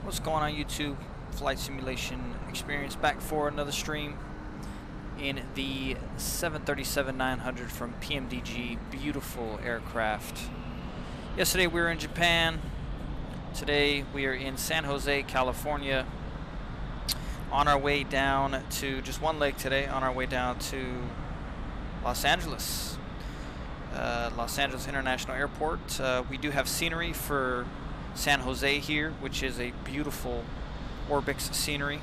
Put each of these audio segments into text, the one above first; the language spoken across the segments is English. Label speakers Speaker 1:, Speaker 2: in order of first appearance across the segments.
Speaker 1: What's going on YouTube? Flight Simulation Experience back for another stream in the 737-900 from PMDG. Beautiful aircraft. Yesterday we were in Japan. Today we are in San Jose, California. On our way down to, just one leg today, on our way down to Los Angeles. Los Angeles International Airport. We do have scenery for San Jose here, which is a beautiful Orbix scenery.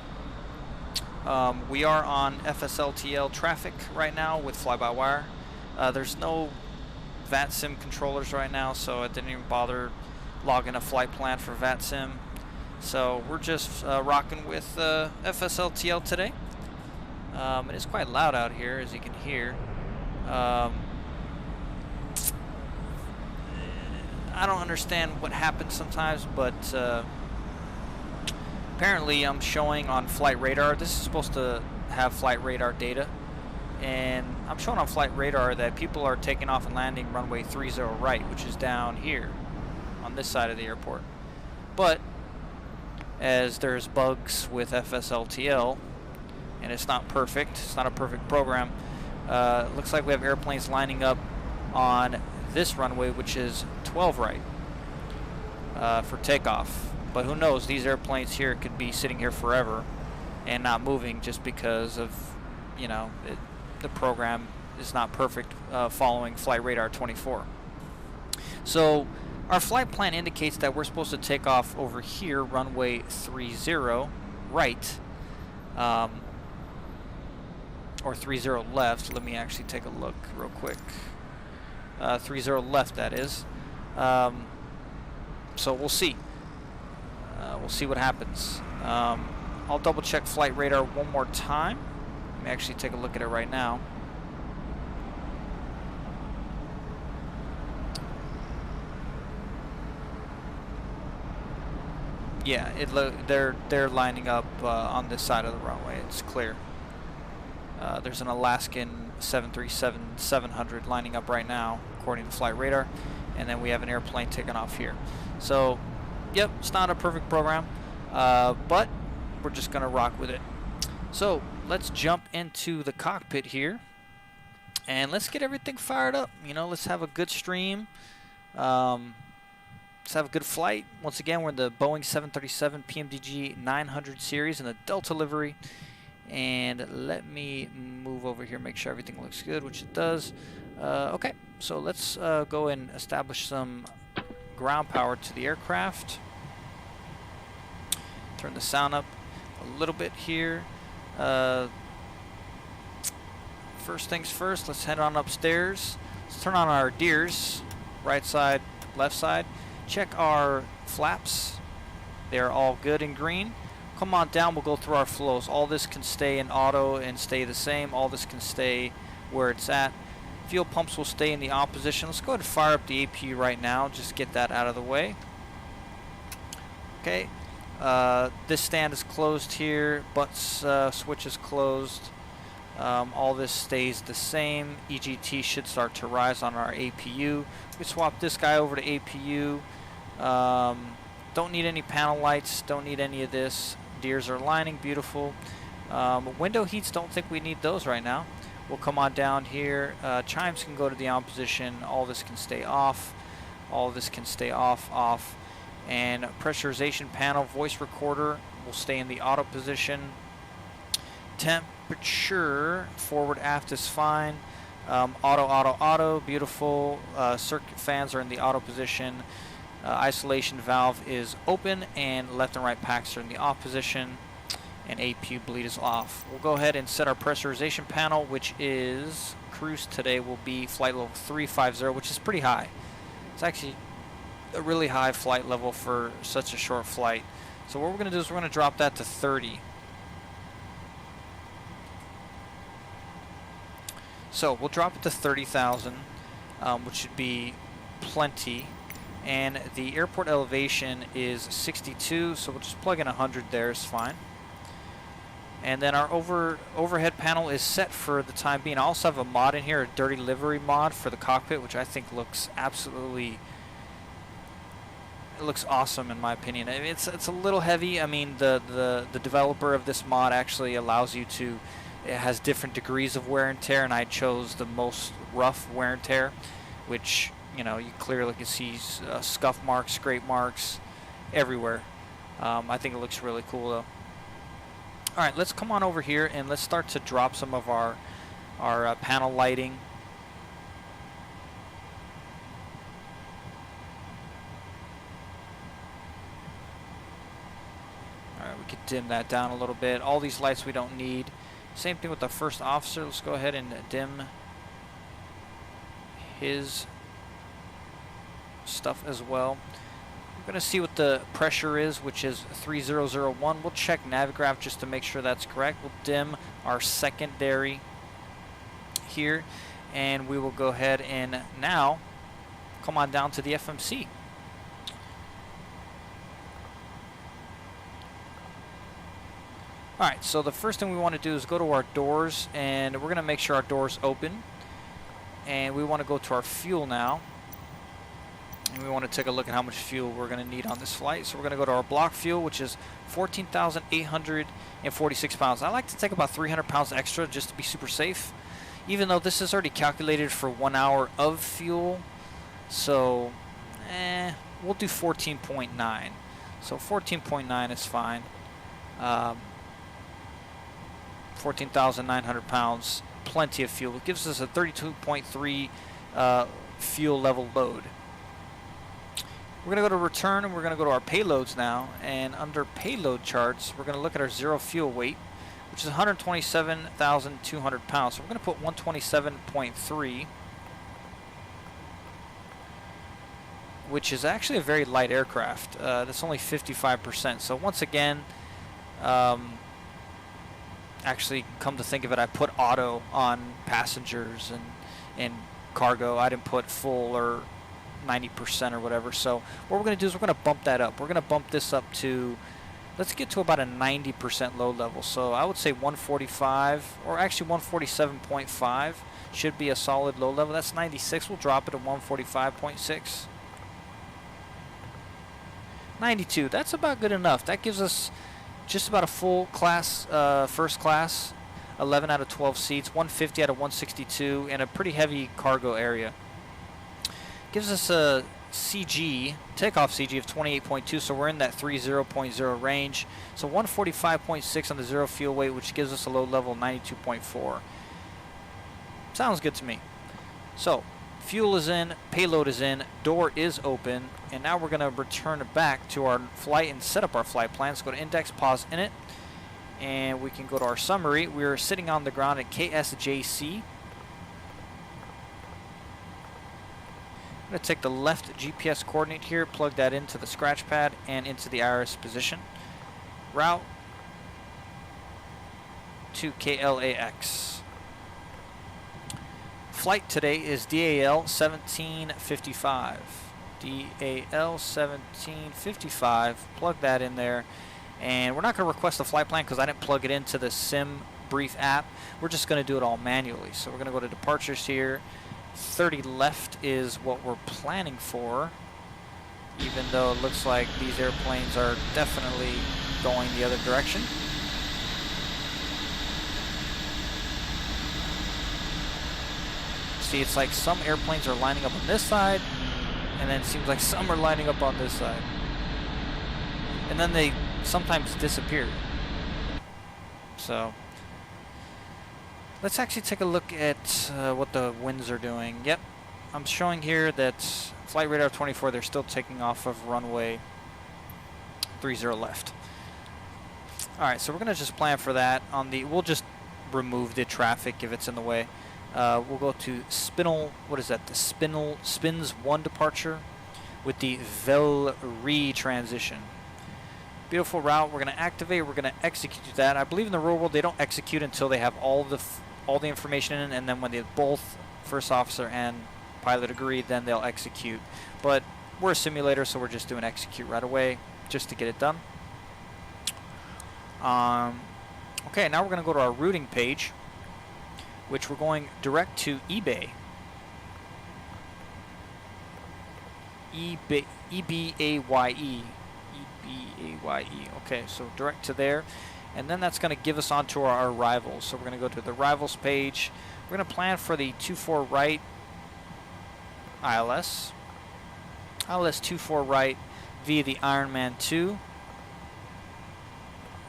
Speaker 1: We are on FSLTL traffic right now with fly-by-wire. There's no VATSIM controllers right now, so I didn't even bother logging a flight plan for VATSIM. So we're just rocking with FSLTL today. It is quite loud out here, as you can hear. I don't understand what happens sometimes, but apparently I'm showing on flight radar. This is supposed to have flight radar data, and I'm showing on flight radar that people are taking off and landing runway 30 right, which is down here on this side of the airport. But as there's bugs with FSLTL, and it's not perfect, it's not a perfect program, it looks like we have airplanes lining up on this runway, which is 12 right for takeoff. But who knows, these airplanes here could be sitting here forever and not moving just because of, you know, the program is not perfect following flight radar 24. So our flight plan indicates that we're supposed to take off over here, runway 30 right, or 30 left. Let me actually take a look real quick. 30 left, that is. So we'll see. We'll see what happens. I'll double check flight radar one more time. Let me actually take a look at it right now. Yeah, they're lining up on this side of the runway. It's clear. There's an Alaskan 737-700 lining up right now, according to flight radar, and then we have an airplane taking off here. So, yep, it's not a perfect program, but we're just gonna rock with it. So let's jump into the cockpit here, and let's get everything fired up. You know, let's have a good stream. Let's have a good flight. Once again, we're in the Boeing 737 PMDG 900 series in the Delta livery. And let me move over here, make sure everything looks good, which it does. Okay, so let's go and establish some ground power to the aircraft. Turn the sound up a little bit here. First things first, let's head on upstairs. Let's turn on our DIRs, right side, left side. Check our flaps. They're all good and green. Come on down, we'll go through our flows. All this can stay in auto and stay the same. All this can stay where it's at. Fuel pumps will stay in the on position. Let's go ahead and fire up the APU right now. Just get that out of the way. Okay. This stand is closed here. Butts switch is closed. All this stays the same. EGT should start to rise on our APU. We swap this guy over to APU. Don't need any panel lights. Don't need any of this. Deers are lining, beautiful. Window heats, don't think we need those right now. We'll come on down here. Chimes can go to the on position. All this can stay off. All this can stay off, off. And pressurization panel, voice recorder will stay in the auto position. Temperature, forward, aft is fine. Auto, beautiful. Circuit fans are in the auto position. Isolation valve is open, and left and right packs are in the off position, and APU bleed is off. We'll go ahead and set our pressurization panel, which is cruise today will be flight level 350, which is pretty high. It's actually a really high flight level for such a short flight. So what we're going to do is we're going to drop that to 30. So we'll drop it to 30,000, which should be plenty. And the airport elevation is 62, so we'll just plug in 100 there, is fine. And then our overhead panel is set for the time being. I also have a mod in here, a dirty livery mod for the cockpit, which I think looks absolutely It looks awesome in my opinion. I mean, it's a little heavy. I mean, the developer of this mod actually allows you to, it has different degrees of wear and tear, and I chose the most rough wear and tear, which, you know, you clearly can see scuff marks, scrape marks everywhere. I think it looks really cool though. Alright, let's come on over here and let's start to drop some of our panel lighting. Alright, we could dim that down a little bit. All these lights we don't need. Same thing with the first officer. Let's go ahead and dim his stuff as well. We're going to see what the pressure is, which is 3001. We'll check Navigraph just to make sure that's correct. We'll dim our secondary here, and we will go ahead and now come on down to the FMC. Alright, so the first thing we want to do is go to our doors, and we're going to make sure our doors open. And we want to go to our fuel now. And we want to take a look at how much fuel we're going to need on this flight. So we're going to go to our block fuel, which is 14,846 pounds. I like to take about 300 pounds extra just to be super safe, even though this is already calculated for 1 hour of fuel. So we'll do 14.9. So 14.9 is fine. 14,900 pounds, plenty of fuel. It gives us a 32.3 fuel level load. We're going to go to return, and we're going to go to our payloads now, and under payload charts we're going to look at our zero fuel weight, which is 127,200 pounds. So we're going to put 127.3, which is actually a very light aircraft. That's only 55%. So once again, actually, come to think of it, I put auto on passengers and cargo. I didn't put full or 90% or whatever. So what we're going to do is we're going to bump that up. We're going to bump this up to, let's get to about a 90% load level. So I would say 145, or actually 147.5 should be a solid load level. That's 96. We'll drop it to 145.6. 92. That's about good enough. That gives us just about a full class, first class, 11 out of 12 seats, 150 out of 162, and a pretty heavy cargo area. Gives us a CG, takeoff CG of 28.2, so we're in that 30.0 range. So 145.6 on the zero fuel weight, which gives us a load level of 92.4. Sounds good to me. So fuel is in, payload is in, door is open, and now we're going to return back to our flight and set up our flight plans. Go to index, pause in it, and we can go to our summary. We're sitting on the ground at KSJC. I'm going to take the left GPS coordinate here, plug that into the scratch pad and into the IRS position. Route to KLAX. Flight today is DAL 1755. DAL 1755. Plug that in there. And we're not going to request a flight plan because I didn't plug it into the Sim Brief app. We're just going to do it all manually. So we're going to go to departures here. 30 left is what we're planning for, even though it looks like these airplanes are definitely going the other direction. See, it's like some airplanes are lining up on this side, and then it seems like some are lining up on this side. And then they sometimes disappear. So let's actually take a look at what the winds are doing. Yep, I'm showing here that flight radar 24, they're still taking off of runway 30 left. Alright, so we're going to just plan for that. We'll just remove the traffic if it's in the way. We'll go to Spinal, what is that? The Spins 1 departure with the livery transition. Beautiful route. We're going to activate. We're going to execute that. I believe in the real world they don't execute until they have all the information in, and then when they both first officer and pilot agree, then they'll execute. But we're a simulator, so we're just doing execute right away just to get it done. Okay, now we're going to go to our routing page, which we're going direct to eBay. E-B-A-Y-E. E-B-A-Y-E. Okay, so direct to there. And then that's going to give us onto our arrivals. So we're going to go to the arrivals page. We're going to plan for the 24 right ILS. ILS 24 right via the Ironman 2.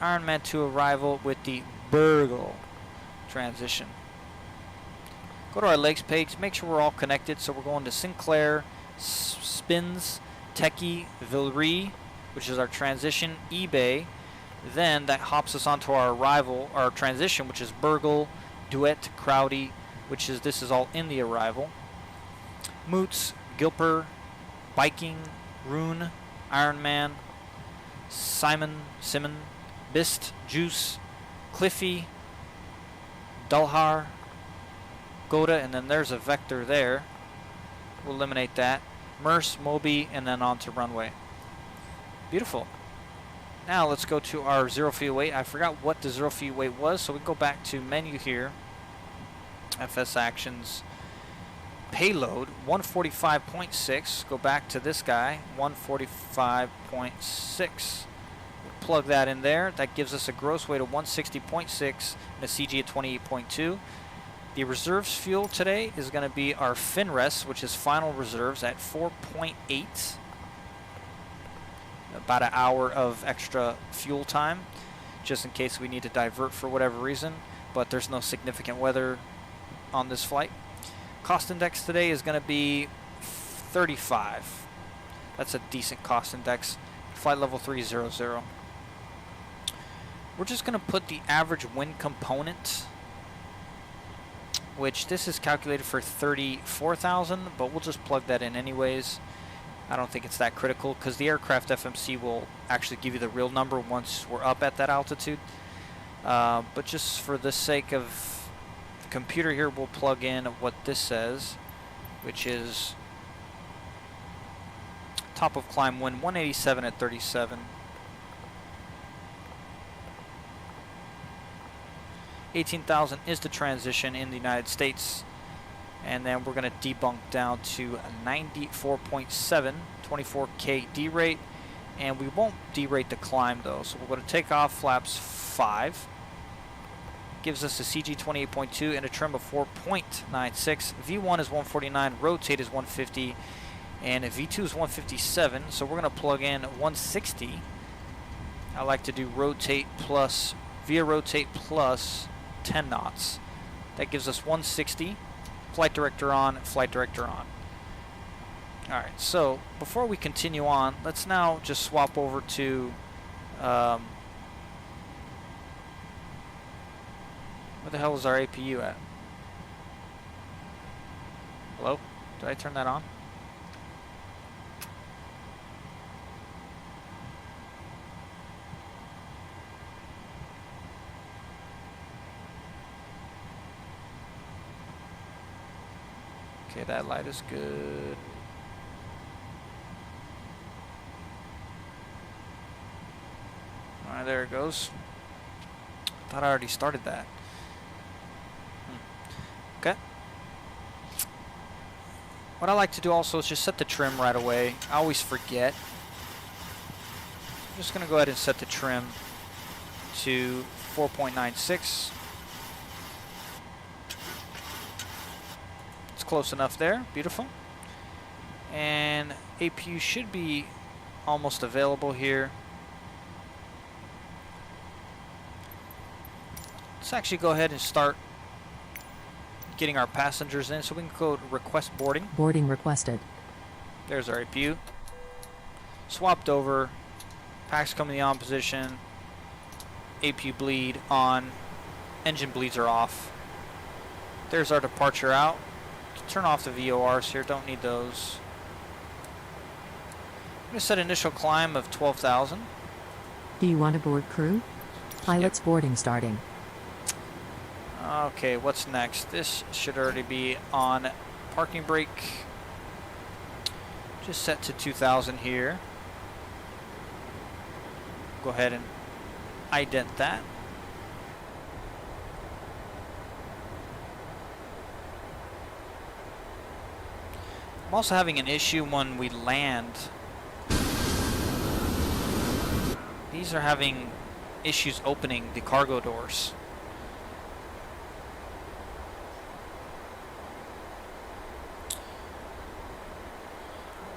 Speaker 1: Ironman 2 arrival with the Burgle transition. Go to our legs page, make sure we're all connected. So we're going to Sinclair, Spins, Techie, Villery, which is our transition, eBay. Then that hops us onto our arrival, our transition, which is Burgle, Duet, Crowdy, which is, this is all in the arrival. Moots, Gilper, Biking, Rune, Ironman, Simon, Bist, Juice, Cliffy, Dulhar, Goda, and then there's a vector there. We'll eliminate that. Merce, Moby, and then on to runway. Beautiful. Now let's go to our 0 feet weight. I forgot what the 0 feet weight was, so we go back to menu here. FS Actions. Payload, 145.6. Go back to this guy, 145.6. Plug that in there. That gives us a gross weight of 160.6 and a CG of 28.2. The reserves fuel today is going to be our FinRest, which is final reserves at 4.8. About an hour of extra fuel time, just in case we need to divert for whatever reason, but there's no significant weather on this flight. Cost index today is going to be 35. That's a decent cost index. Flight level 300. We're just going to put the average wind component, which this is calculated for 34,000, but we'll just plug that in anyways. I don't think it's that critical because the aircraft FMC will actually give you the real number once we're up at that altitude. But just for the sake of the computer here, we'll plug in what this says, which is top of climb wind 187 at 37. 18,000 is the transition in the United States. And then we're going to debunk down to 94.7, 24K derate. And we won't derate the climb though. So we're going to take off flaps 5. Gives us a CG 28.2 and a trim of 4.96. V1 is 149, rotate is 150, and V2 is 157. So we're going to plug in 160. I like to do rotate plus, via rotate plus 10 knots. That gives us 160. Flight director on, flight director on. Alright, so before we continue on, let's now just swap over to where the hell is our APU at? Hello? Did I turn that on? Okay, that light is good. Alright, there it goes. Thought I already started that. Okay. What I like to do also is just set the trim right away. I always forget. I'm just going to go ahead and set the trim to 4.96. Close enough there. Beautiful. And APU should be almost available here. Let's actually go ahead and start getting our passengers in, so we can go to request boarding.
Speaker 2: Boarding requested.
Speaker 1: There's our APU. Swapped over. Packs come in the on position. APU bleed on. Engine bleeds are off. There's our departure out. Turn off the VORs here, don't need those. I'm going to set initial climb of 12,000.
Speaker 2: Do you want to board crew? Pilot's boarding starting.
Speaker 1: Okay, what's next? This should already be on parking brake. Just set to 2,000 here. Go ahead and ident that. I'm also having an issue when we land. These are having issues opening the cargo doors.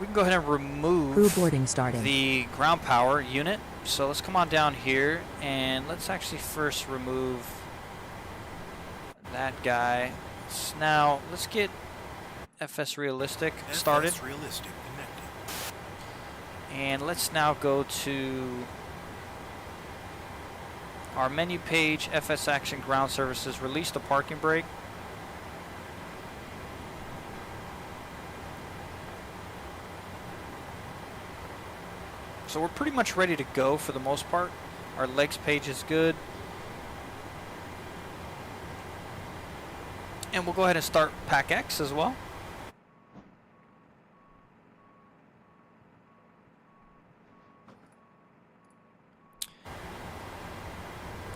Speaker 1: We can go ahead and remove
Speaker 2: Crew boarding starting.
Speaker 1: the ground power unit. So let's come on down here and let's actually first remove that guy. So now let's get FS Realistic started.
Speaker 3: FS Realistic connected.
Speaker 1: And let's now go to our menu page, FS Action Ground Services, release the parking brake. So we're pretty much ready to go for the most part. Our legs page is good. And we'll go ahead and start Pack X as well.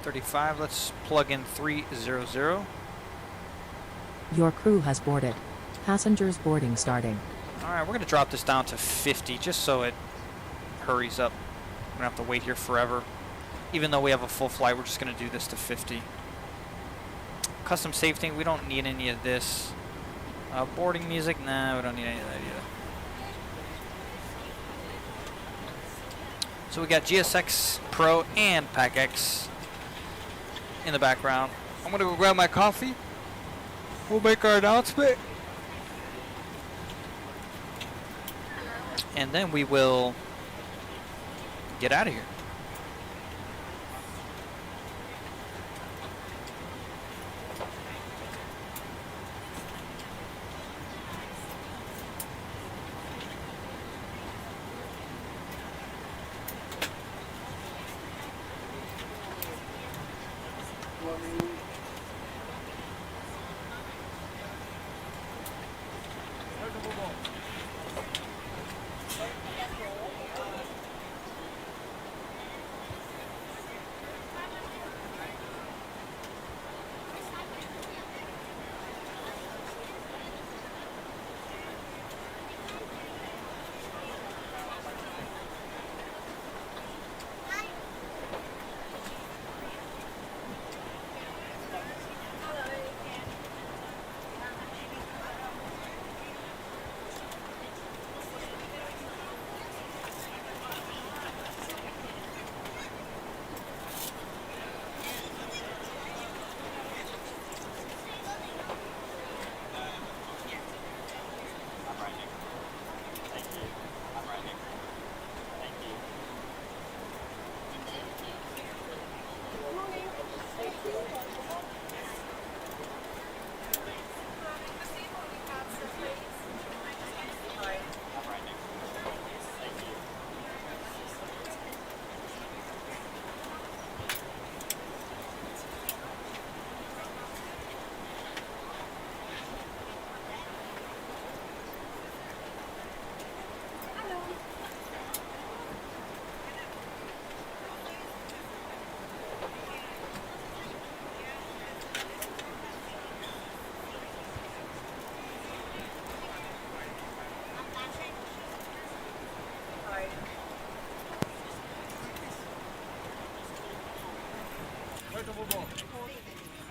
Speaker 1: .35, let's plug in 300.
Speaker 2: Your crew has boarded. Passengers boarding starting.
Speaker 1: Alright, we're going to drop this down to 50 just so it hurries up. We don't have to wait here forever. Even though we have a full flight, we're just going to do this to 50. Custom safety, we don't need any of this. Boarding music, nah, we don't need any of that either. So we got GSX Pro and Pack X in the background. I'm going to go grab my coffee. We'll make our announcement. And then we will get out of here.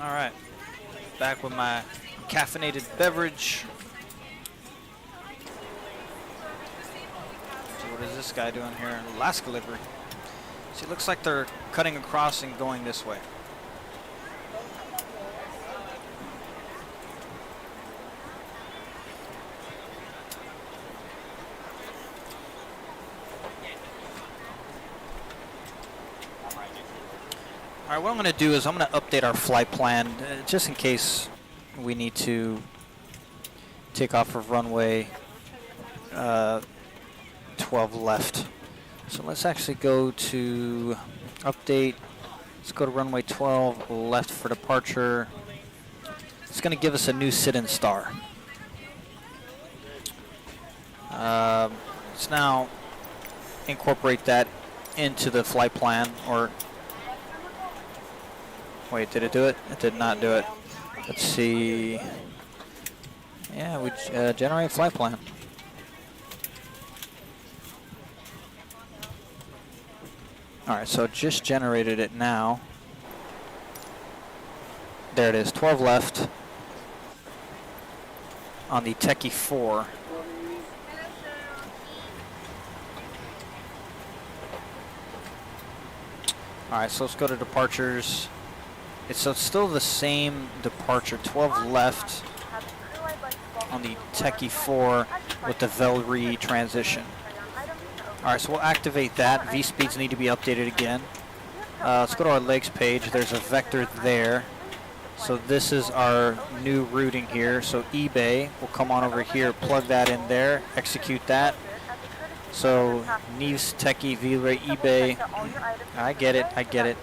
Speaker 1: All right, back with my caffeinated beverage. So what is this guy doing here? Alaska livery. See, it looks like they're cutting across and going this way. All right, what I'm going to do is I'm going to update our flight plan just in case we need to take off of runway 12 left. So let's actually go to update. Let's go to runway 12 left for departure. It's going to give us a new sit-in star. Let's now incorporate that into the flight plan, or wait, did it do it? It did not do it. Let's see. Yeah, we generate flight plan. All right, so it just generated it now. There it is, 12 left on the Techie 4. All right, so let's go to departures. So it's still the same departure, 12 left on the Techie 4 with the livery transition. All right, so we'll activate that. V-speeds need to be updated again. Let's go to our legs page. There's a vector there. So this is our new routing here. So eBay will come on over here, plug that in there, execute that. So Neves, Techie, V-Ray, eBay. I get it, I get it.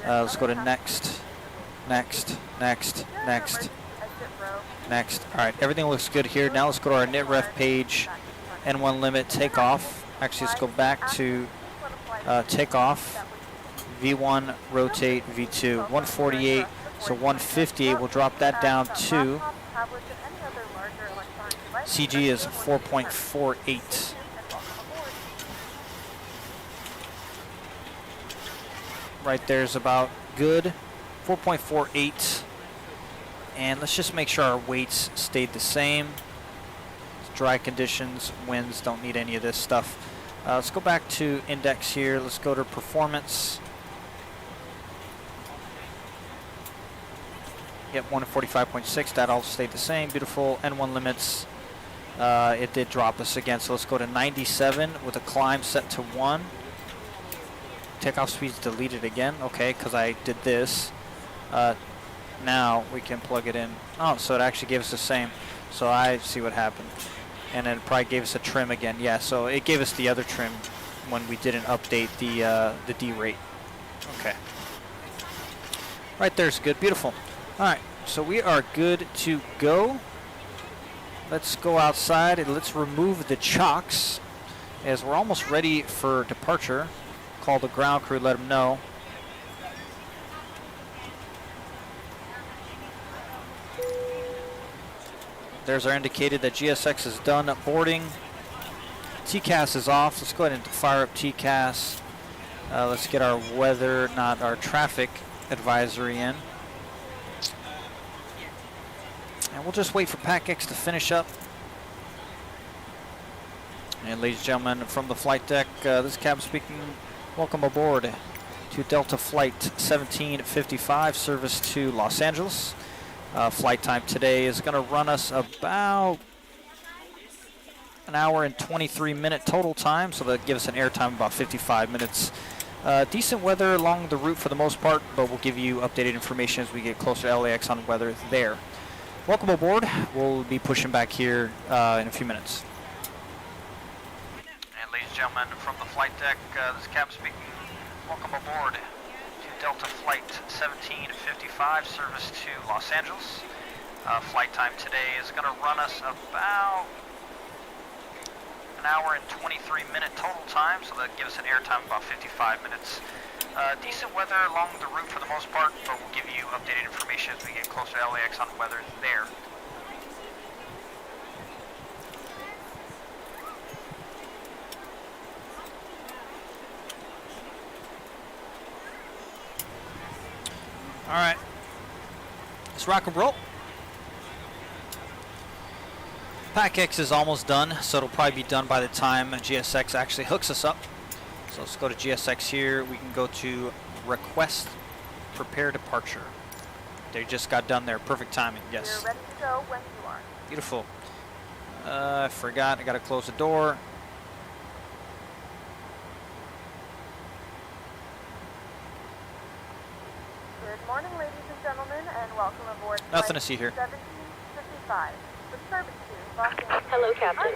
Speaker 1: Let's go to next, next, next, next, next. All right, everything looks good here. Now let's go to our NitRef page, N1 limit, takeoff. Actually, let's go back to takeoff, V1, rotate, V2, 148, so 158. We'll drop that down to CG is 4.48. Right there's about good, 4.48. And let's just make sure our weights stayed the same. It's dry conditions, winds, don't need any of this stuff. Let's go back to index here. Let's go to performance. Yep, 145.6. That all stayed the same. Beautiful. N1 limits. It did drop us again. So let's go to 97 with a climb set to 1. Takeoff speed's deleted again. Okay, because I did this. Now we can plug it in. Oh, so it actually gave us the same. So I see what happened. And then it probably gave us a trim again. Yeah, so it gave us the other trim when we didn't update the D rate. Okay. Right there's good. Beautiful. All right, so we are good to go. Let's go outside and let's remove the chocks as we're almost ready for departure. Call the ground crew, let them know. There's our indicated that GSX is done boarding. TCAS is off. Let's go ahead and fire up TCAS. Let's get our weather, not our traffic advisory in. And we'll just wait for PACX to finish up. And ladies and gentlemen, from the flight deck, this is Captain speaking. Welcome aboard to Delta Flight 1755, service to Los Angeles. Flight time today is going to run us about an hour and 23-minute total time, so that gives us an air time of about 55 minutes. Decent weather along the route for the most part, but we'll give you updated information as we get closer to LAX on weather there. Welcome aboard. We'll be pushing back here in a few minutes. And ladies and gentlemen, from the flight deck, this is Captain speaking. Welcome aboard to Delta Flight 1755, service to Los Angeles. Flight time today is going to run us about an hour and 23-minute total time, so that gives us an air time of about 55 minutes. Decent weather along the route for the most part, but we'll give you updated information as we get closer to LAX on weather there. All right, let's rock and roll. PACX is almost done, so it'll probably be done by the time GSX actually hooks us up. So let's go to GSX here. We can go to request prepare departure. They just got done there. Perfect timing. Yes.
Speaker 3: You're ready to go when you are.
Speaker 1: Beautiful. I forgot. I got to close the door.
Speaker 3: Good morning, ladies and gentlemen, and welcome aboard.
Speaker 1: Nothing to see here.
Speaker 3: 1755. With service to Los Angeles.
Speaker 4: Hello, Captain.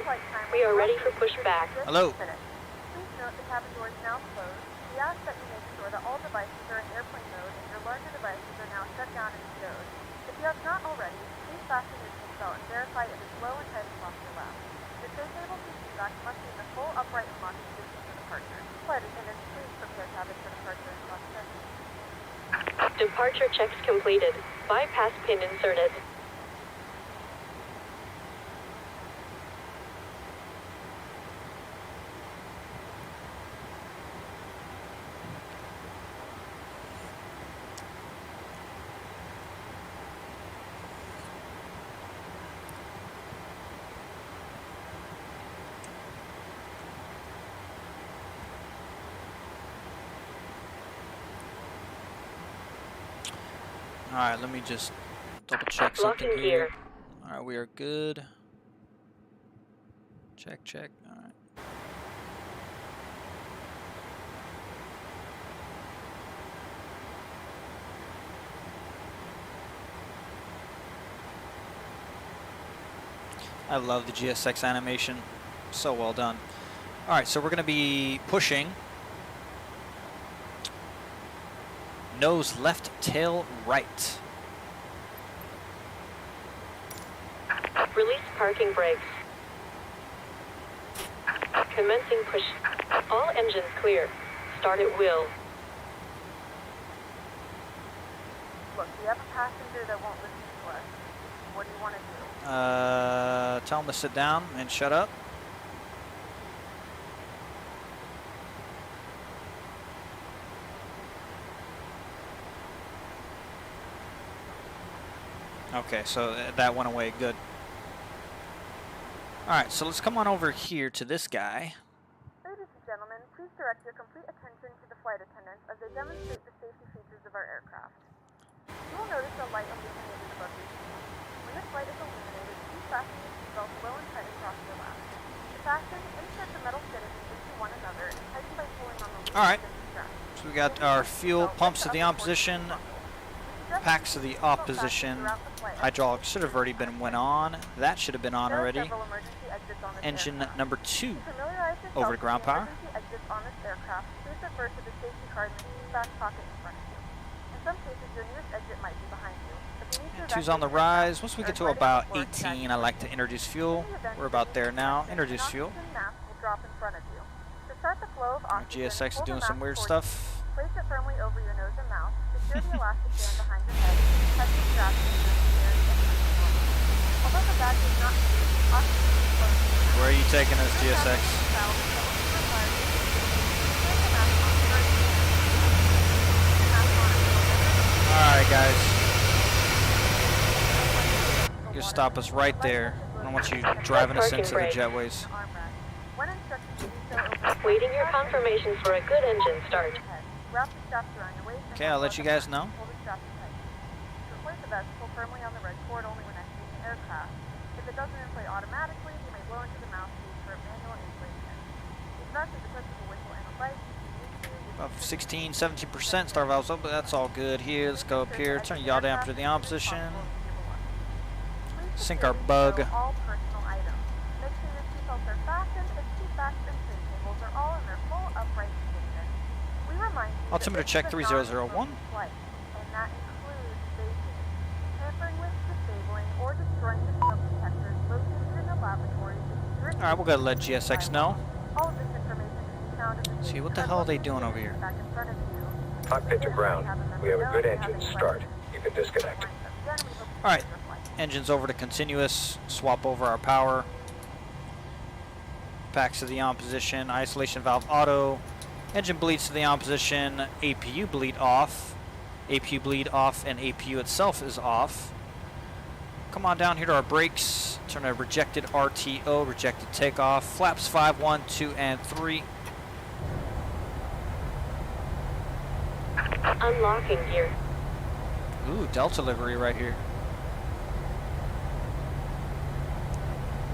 Speaker 4: We are ready for pushback.
Speaker 1: Hello.
Speaker 3: Please note the cabin door is now closed. We ask that you make sure that all devices are in airplane mode and your larger devices are now shut down and stowed. If you have not already, please fasten your seatbelt and verify it is low and tight across your lap. Your safe able seatback must be in the full upright and locked position for departure. Flight attendants, please prepare cabin for departure and cross check.
Speaker 4: Departure checks completed. Bypass pin inserted.
Speaker 1: Alright, let me just double check something
Speaker 4: Locking
Speaker 1: here.
Speaker 4: gear.
Speaker 1: Alright, we are good. Check, check. Alright. I love the GSX animation. So well done. Alright, so we're going to be pushing nose left, tail right.
Speaker 4: Release parking brakes. Commencing push. All engines clear. Start at will.
Speaker 3: Look, we have a passenger that won't listen to us. What do you want to do?
Speaker 1: Tell him to sit down and shut up. Okay, so that went away. Good. Alright, so let's come on over here to this guy.
Speaker 3: Ladies and gentlemen, please direct your complete attention to the flight attendants as they demonstrate the safety features of our aircraft. You will notice a light illuminated above your seat. When this light is illuminated, please fasten your seatbelt low and tight across your lap. To fasten, insert the metal fittings into one another and tighten by pulling on the loose
Speaker 1: Alright,
Speaker 3: strap.
Speaker 1: so we got our fuel pumps to the on position, packs to the off position. Hydraulics should have already been went on. That should have been on already. Engine number 2 over to ground power. Two's on the rise. Once we get to about 18, I like to introduce fuel. We're about there now. Introduce fuel. GSX is doing some weird stuff.
Speaker 3: Place it firmly over your nose and mouth. Secure the elastic band behind your head. Touch the strap to your ears and although the bag does not move, oxygen is flowing through the
Speaker 1: Where are you taking us, GSX? Alright, guys. You stop us right there. I don't want you driving us into the jetways.
Speaker 4: Waiting your confirmations for a good engine start.
Speaker 1: Okay, I'll let you guys know.
Speaker 3: Replace the vest, pull firmly on the red cord only when exiting the aircraft. If it doesn't inflate automatically, you may blow into the mouthpiece for manual inflation. These vests is equipped with a whistle and a light.
Speaker 1: About 16, 17% star valves up, but that's all good here. Let's go up here, turn yaw down to the on position. Sink our bug.
Speaker 3: All personal items. Make sure your seatbelts are fastened and seat backs and tray tables are all in their full upright position. We remind you
Speaker 1: Altimeter check 3001.
Speaker 3: Flight, and that includes vaping, tampering with, disabling, or destroying the smoke detectors located in the laboratories.
Speaker 1: Alright, we'll go let GSX know.
Speaker 3: All of this information can be found in the
Speaker 1: See, what the hell are they doing over here?
Speaker 3: back in front of you.
Speaker 5: Cockpit to ground. We have a good engine start. You can disconnect.
Speaker 1: Alright, engines over to continuous. Swap over our power. Packs to the on position. Isolation valve auto. Engine bleeds to the on position. APU bleed off. APU bleed off and APU itself is off. Come on down here to our brakes. Turn a rejected RTO, rejected takeoff. Flaps 5, 1, 2, and 3.
Speaker 4: Unlocking gear.
Speaker 1: Ooh, Delta livery right here.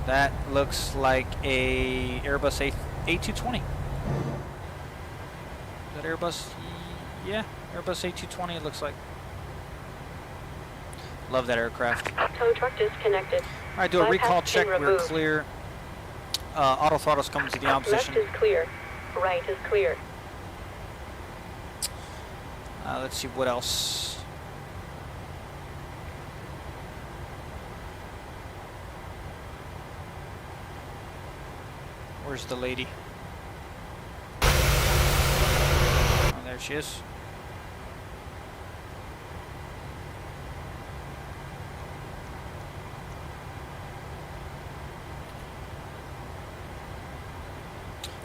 Speaker 1: That looks like a Airbus A220. Is that Airbus? Yeah, Airbus A220 it looks like. Love that aircraft.
Speaker 4: Tow truck disconnected.
Speaker 1: Alright, do a recall
Speaker 4: Bypass
Speaker 1: check.
Speaker 4: pin
Speaker 1: We're
Speaker 4: removed.
Speaker 1: clear. Auto throttle's coming to the on position.
Speaker 4: Left is clear. Right is clear.
Speaker 1: Let's see what else. Where's the lady? Oh, there she is.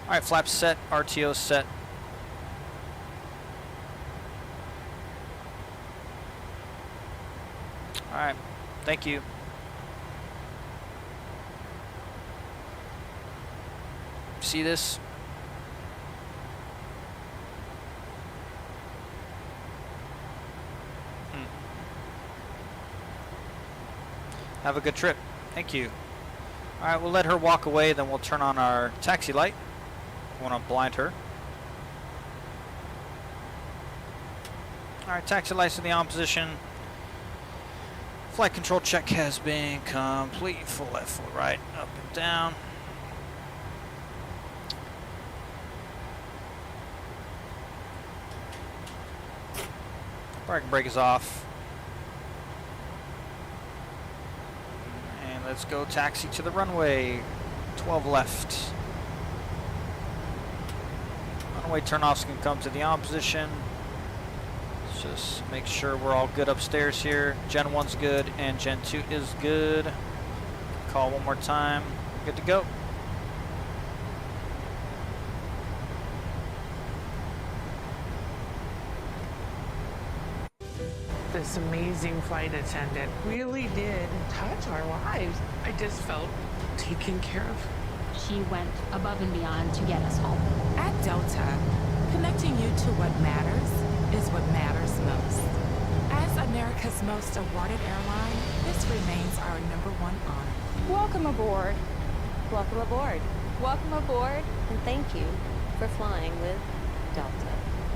Speaker 1: Alright, flaps set, RTO set. Alright, thank you. See this? Have a good trip. Thank you. All right, we'll let her walk away, then we'll turn on our taxi light. We want to blind her. All right, taxi lights in the on position. Flight control check has been complete. Full left, full right, up and down. Parking brake is off. And let's go taxi to the runway. 12 left. Runway turnoffs can come to the on position. Let's just make sure we're all good upstairs here. Gen 1's good and Gen 2 is good. Call one more time. Good to go.
Speaker 6: This amazing flight attendant really did touch our lives. I just felt taken care of.
Speaker 7: She went above and beyond to get us home.
Speaker 8: At Delta, connecting you to what matters is what matters most. As America's most awarded airline, this remains our #1 honor.
Speaker 9: Welcome aboard. Welcome aboard. Welcome aboard, and thank you for flying with Delta.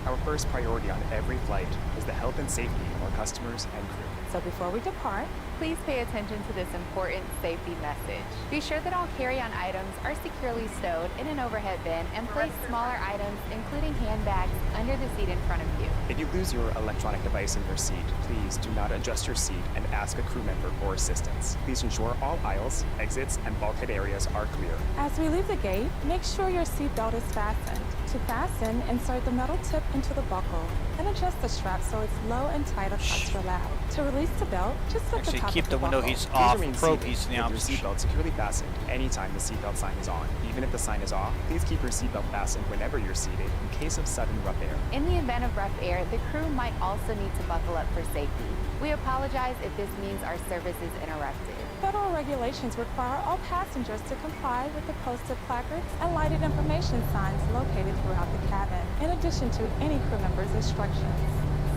Speaker 10: Our first priority on every flight is the health and safety of our customers and crew.
Speaker 9: So before we depart, please pay attention to this important safety message. Be sure that all carry-on items are securely stowed in an overhead bin and place smaller items, including handbags, under the seat in front of you.
Speaker 10: If you lose your electronic device in your seat, please do not adjust your seat and ask a crew member for assistance. Please ensure all aisles, exits, and bulkhead areas are clear.
Speaker 11: As we leave the gate, make sure your seatbelt is fastened. To fasten, insert the metal tip into the buckle and adjust the strap so it's low and tight across the lap. To release the belt, just flip the top
Speaker 1: keep
Speaker 11: of
Speaker 1: the window
Speaker 11: buckle.
Speaker 1: piece off,
Speaker 10: Please
Speaker 1: pro
Speaker 10: remain
Speaker 1: piece in the
Speaker 10: seated with
Speaker 1: opposite.
Speaker 10: your seatbelt securely fastened anytime the seatbelt sign is on. Even if the sign is off, please keep your seatbelt fastened whenever you're seated in case of sudden rough air.
Speaker 9: In the event of rough air, the crew might also need to buckle up for safety. We apologize if this means our service is interrupted.
Speaker 11: Federal regulations require all passengers to comply with the posted placards and lighted information signs located throughout the cabin, in addition to any crew member's instructions.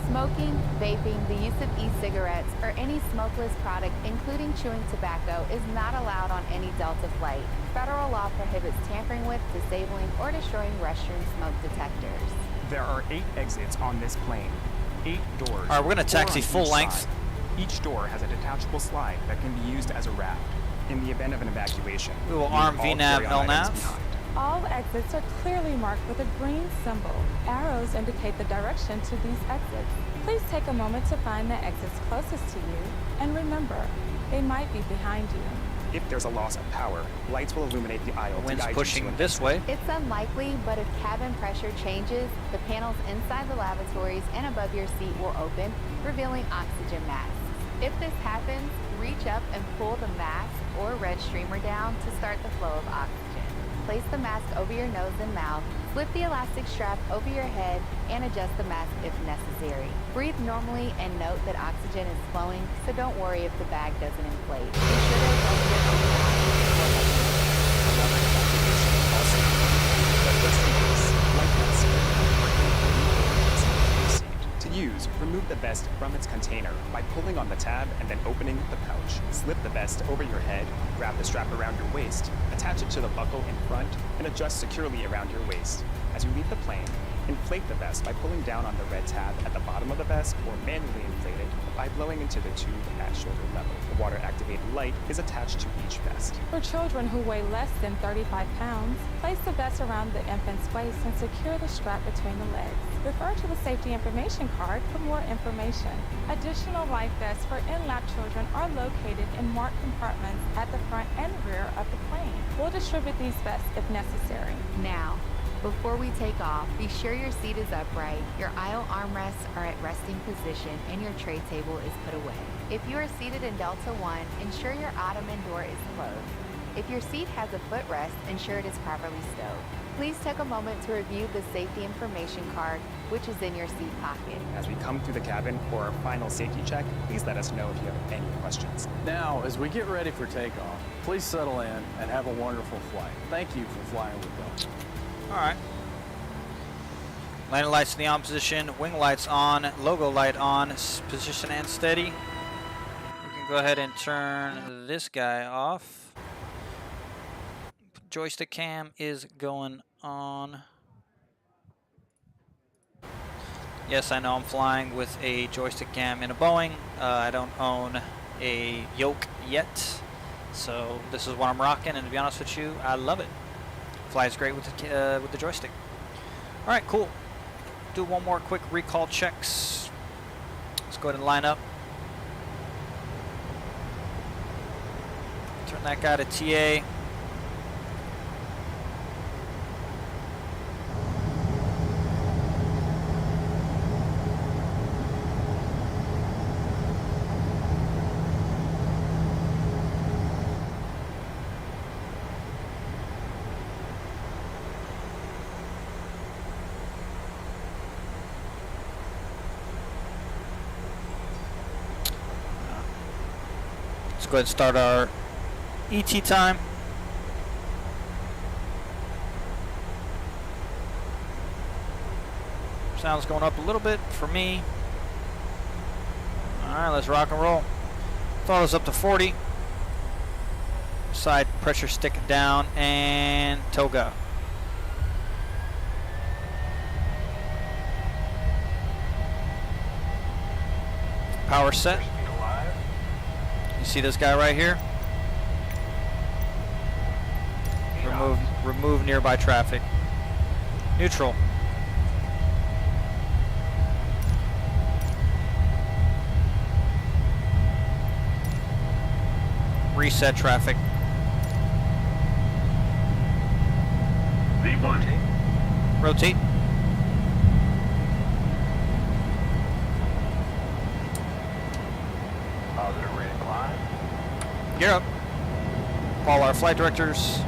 Speaker 9: Smoking, vaping, the use of e-cigarettes, or any smokeless product, including chewing tobacco, is not allowed on any Delta flight. Federal law prohibits tampering with, disabling, or destroying restroom smoke detectors.
Speaker 10: There are 8 exits on this plane. 8 doors.
Speaker 1: All right, we're going to
Speaker 10: 4
Speaker 1: taxi
Speaker 10: on
Speaker 1: full
Speaker 10: each
Speaker 1: length.
Speaker 10: side. Each door has a detachable slide that can be used as a raft. In the event of an evacuation,
Speaker 1: We will
Speaker 10: leave
Speaker 1: arm
Speaker 10: all
Speaker 1: VNAV,
Speaker 10: carry-on items
Speaker 1: LNAV.
Speaker 10: behind.
Speaker 11: All exits are clearly marked with a green symbol. Arrows indicate the direction to these exits. Please take a moment to find the exits closest to you, and remember, they might be behind you.
Speaker 10: If there's a loss of power, lights will illuminate the aisle to
Speaker 1: Wind's
Speaker 10: guide you
Speaker 1: pushing
Speaker 10: to an
Speaker 1: this
Speaker 10: exit.
Speaker 1: way.
Speaker 9: It's unlikely, but if cabin pressure changes, the panels inside the lavatories and above your seat will open, revealing oxygen masks. If this happens, reach up and pull the mask or red streamer down to start the flow of oxygen. Place the mask over your nose and mouth, slip the elastic strap over your head, and adjust the mask if necessary. Breathe normally and note that oxygen is flowing, so don't worry if the bag doesn't inflate. Be sure to adjust your own
Speaker 10: Another evacuation also. But just in case, light belts are to use, remove the vest from its container by pulling on the tab and then opening the pouch. Slip the vest over your head, grab the strap around your waist, attach it to the buckle in front, and adjust securely around your waist. As you leave the plane, inflate the vest by pulling down on the red tab at the bottom of the vest or manually inflate it by blowing into the tube at shoulder level. The water-activated light is attached to each vest.
Speaker 11: For children who weigh less than 35 pounds, place the vest around the infant's waist and secure the strap between the legs. Refer to the safety information card for more information. Additional life vests for in-lap children are located in marked compartments at the front and rear of the plane. We'll distribute these vests if necessary.
Speaker 9: Now, before we take off, be sure your seat is upright, your aisle armrests are at resting position, and your tray table is put away. If you are seated in Delta One, ensure your ottoman door is closed. If your seat has a footrest, ensure it is properly stowed. Please take a moment to review the safety information card, which is in your seat pocket.
Speaker 10: As we come through the cabin for our final safety check, please let us know if you have any questions.
Speaker 12: Now, as we get ready for takeoff, please settle in and have a wonderful flight. Thank you for flying with Delta.
Speaker 1: All right. Landing lights in the on position, wing lights on, logo light on, position and steady. We can go ahead and turn this guy off. Joystick cam is going on. Yes, I know I'm flying with a joystick cam in a Boeing. I don't own a yoke yet, so this is what I'm rocking, and to be honest with you, I love it. Flies great with the joystick. All right, cool. Do one more quick recall checks. Let's go ahead and line up. Turn that guy to TA. Let's go ahead and start our ET time. Sound's going up a little bit for me. All right, let's rock and roll. Throttle this up to 40. Side pressure stick down and toga. Power set. You see this guy right here? Remove nearby traffic. Neutral. Reset traffic. Rotate.
Speaker 5: Positive rate climb.
Speaker 1: Gear up. Follow our flight directors.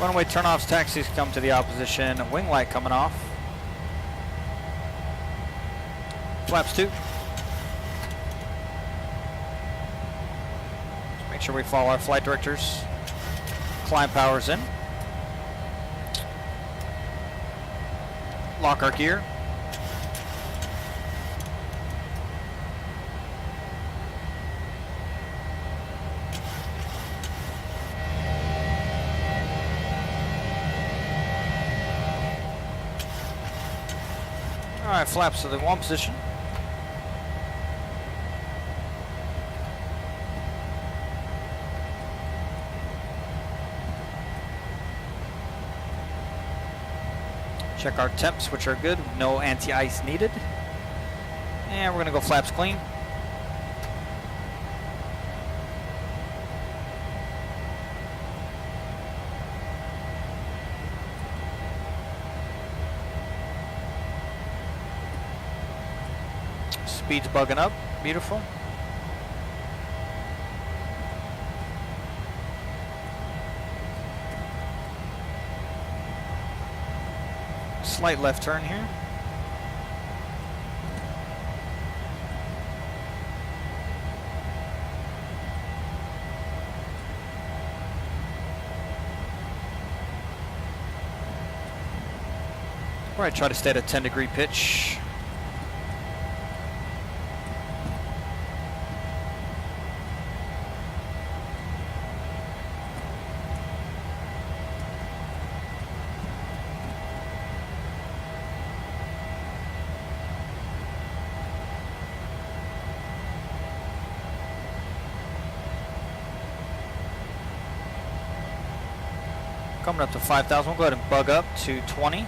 Speaker 1: Runway turnoffs, taxis come to the opposition. Wing light coming off. Flaps 2. Make sure we follow our flight directors. Climb powers in. Lock our gear. All right, flaps to the 1 position. Check our temps, which are good. No anti-ice needed. And we're gonna go flaps clean. Speed's bugging up. Beautiful. Slight left turn here. All right, try to stay at a 10-degree pitch. Coming up to 5,000, we'll go ahead and bug up to 20.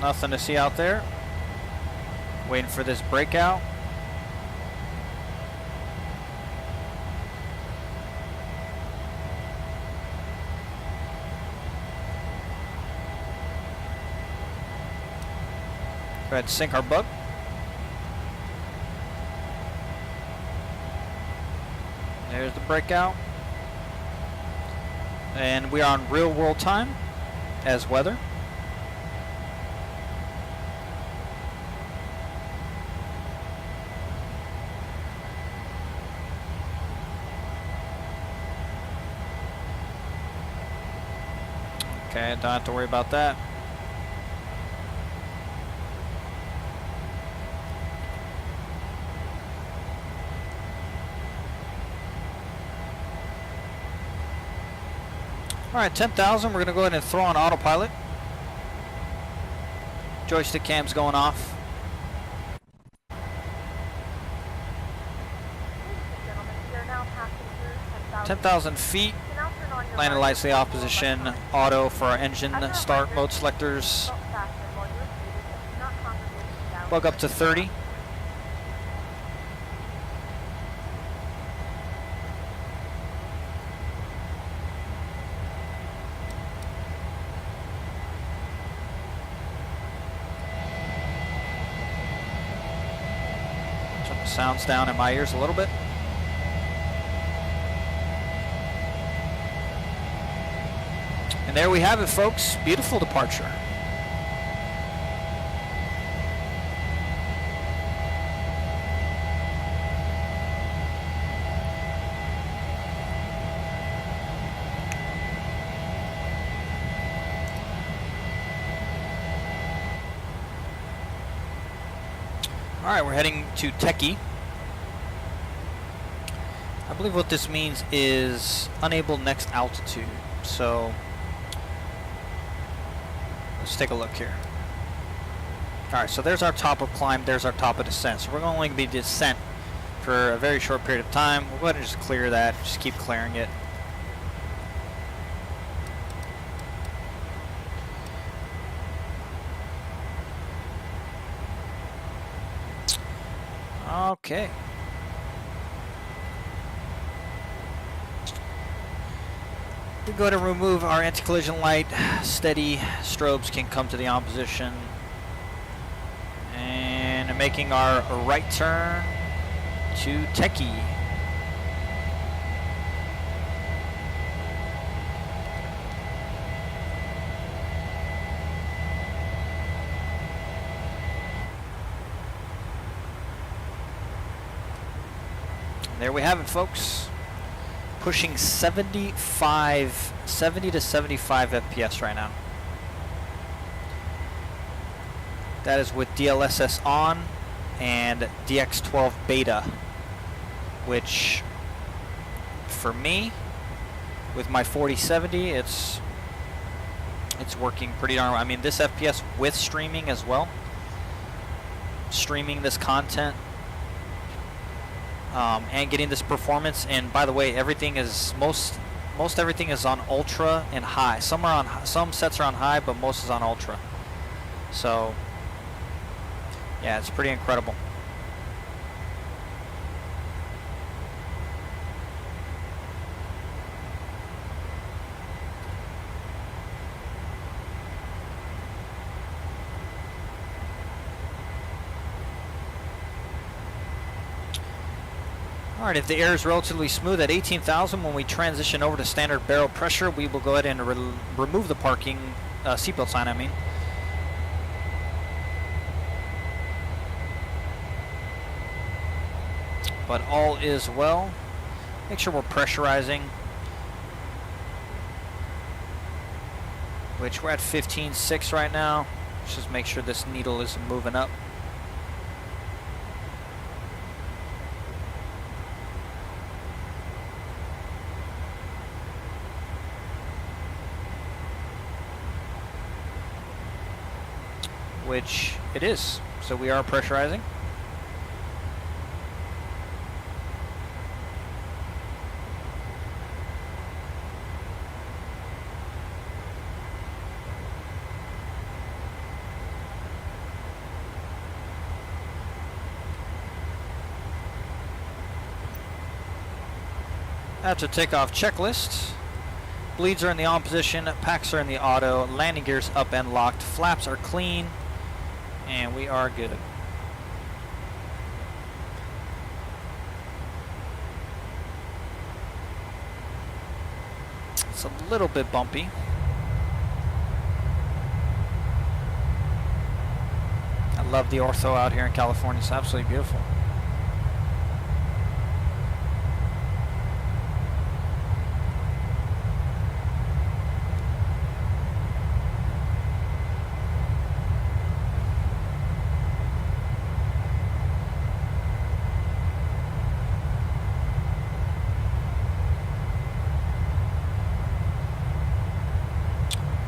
Speaker 1: Nothing to see out there. Waiting for this breakout. Go ahead and sink our bug. There's the breakout. And we are on real world time as weather. Okay, don't have to worry about that. All right, 10,000. We're going to go ahead and throw on autopilot. Joystick cam's going off. 10,000 feet. Landing lights the off position. Auto for our engine start mode selectors. Bug up to 30. Turn the sounds down in my ears a little bit. And there we have it, folks. Beautiful departure. All right, we're heading to Techie. I believe what this means is unable next altitude. So let's take a look here. All right, so there's our top of climb, there's our top of descent. So we're going to be descent for a very short period of time. We'll go ahead and just clear that, just keep clearing it. Okay. We go to remove our anti-collision light. Steady strobes can come to the on position. And making our right turn to Techie. There we have it, folks. Pushing 70 to 75 FPS right now. That is with DLSS on and DX12 beta, which for me, with my 4070, it's working pretty darn well. I mean, this FPS with streaming as well. Streaming this content. And getting this performance, and by the way, everything is most everything is on ultra and high. Some sets are on high, but most is on ultra. So yeah, it's pretty incredible. All right, if the air is relatively smooth at 18,000, when we transition over to standard barrel pressure, we will go ahead and remove the parking seatbelt sign, I mean. But all is well. Make sure we're pressurizing, which we're at 15.6 right now. Let's just make sure this needle is moving up. Which it is. So we are pressurizing. After takeoff checklist. Bleeds are in the on position, packs are in the auto, landing gears up and locked, flaps are clean, and we are good. It's a little bit bumpy. I love the ortho out here in California. It's absolutely beautiful.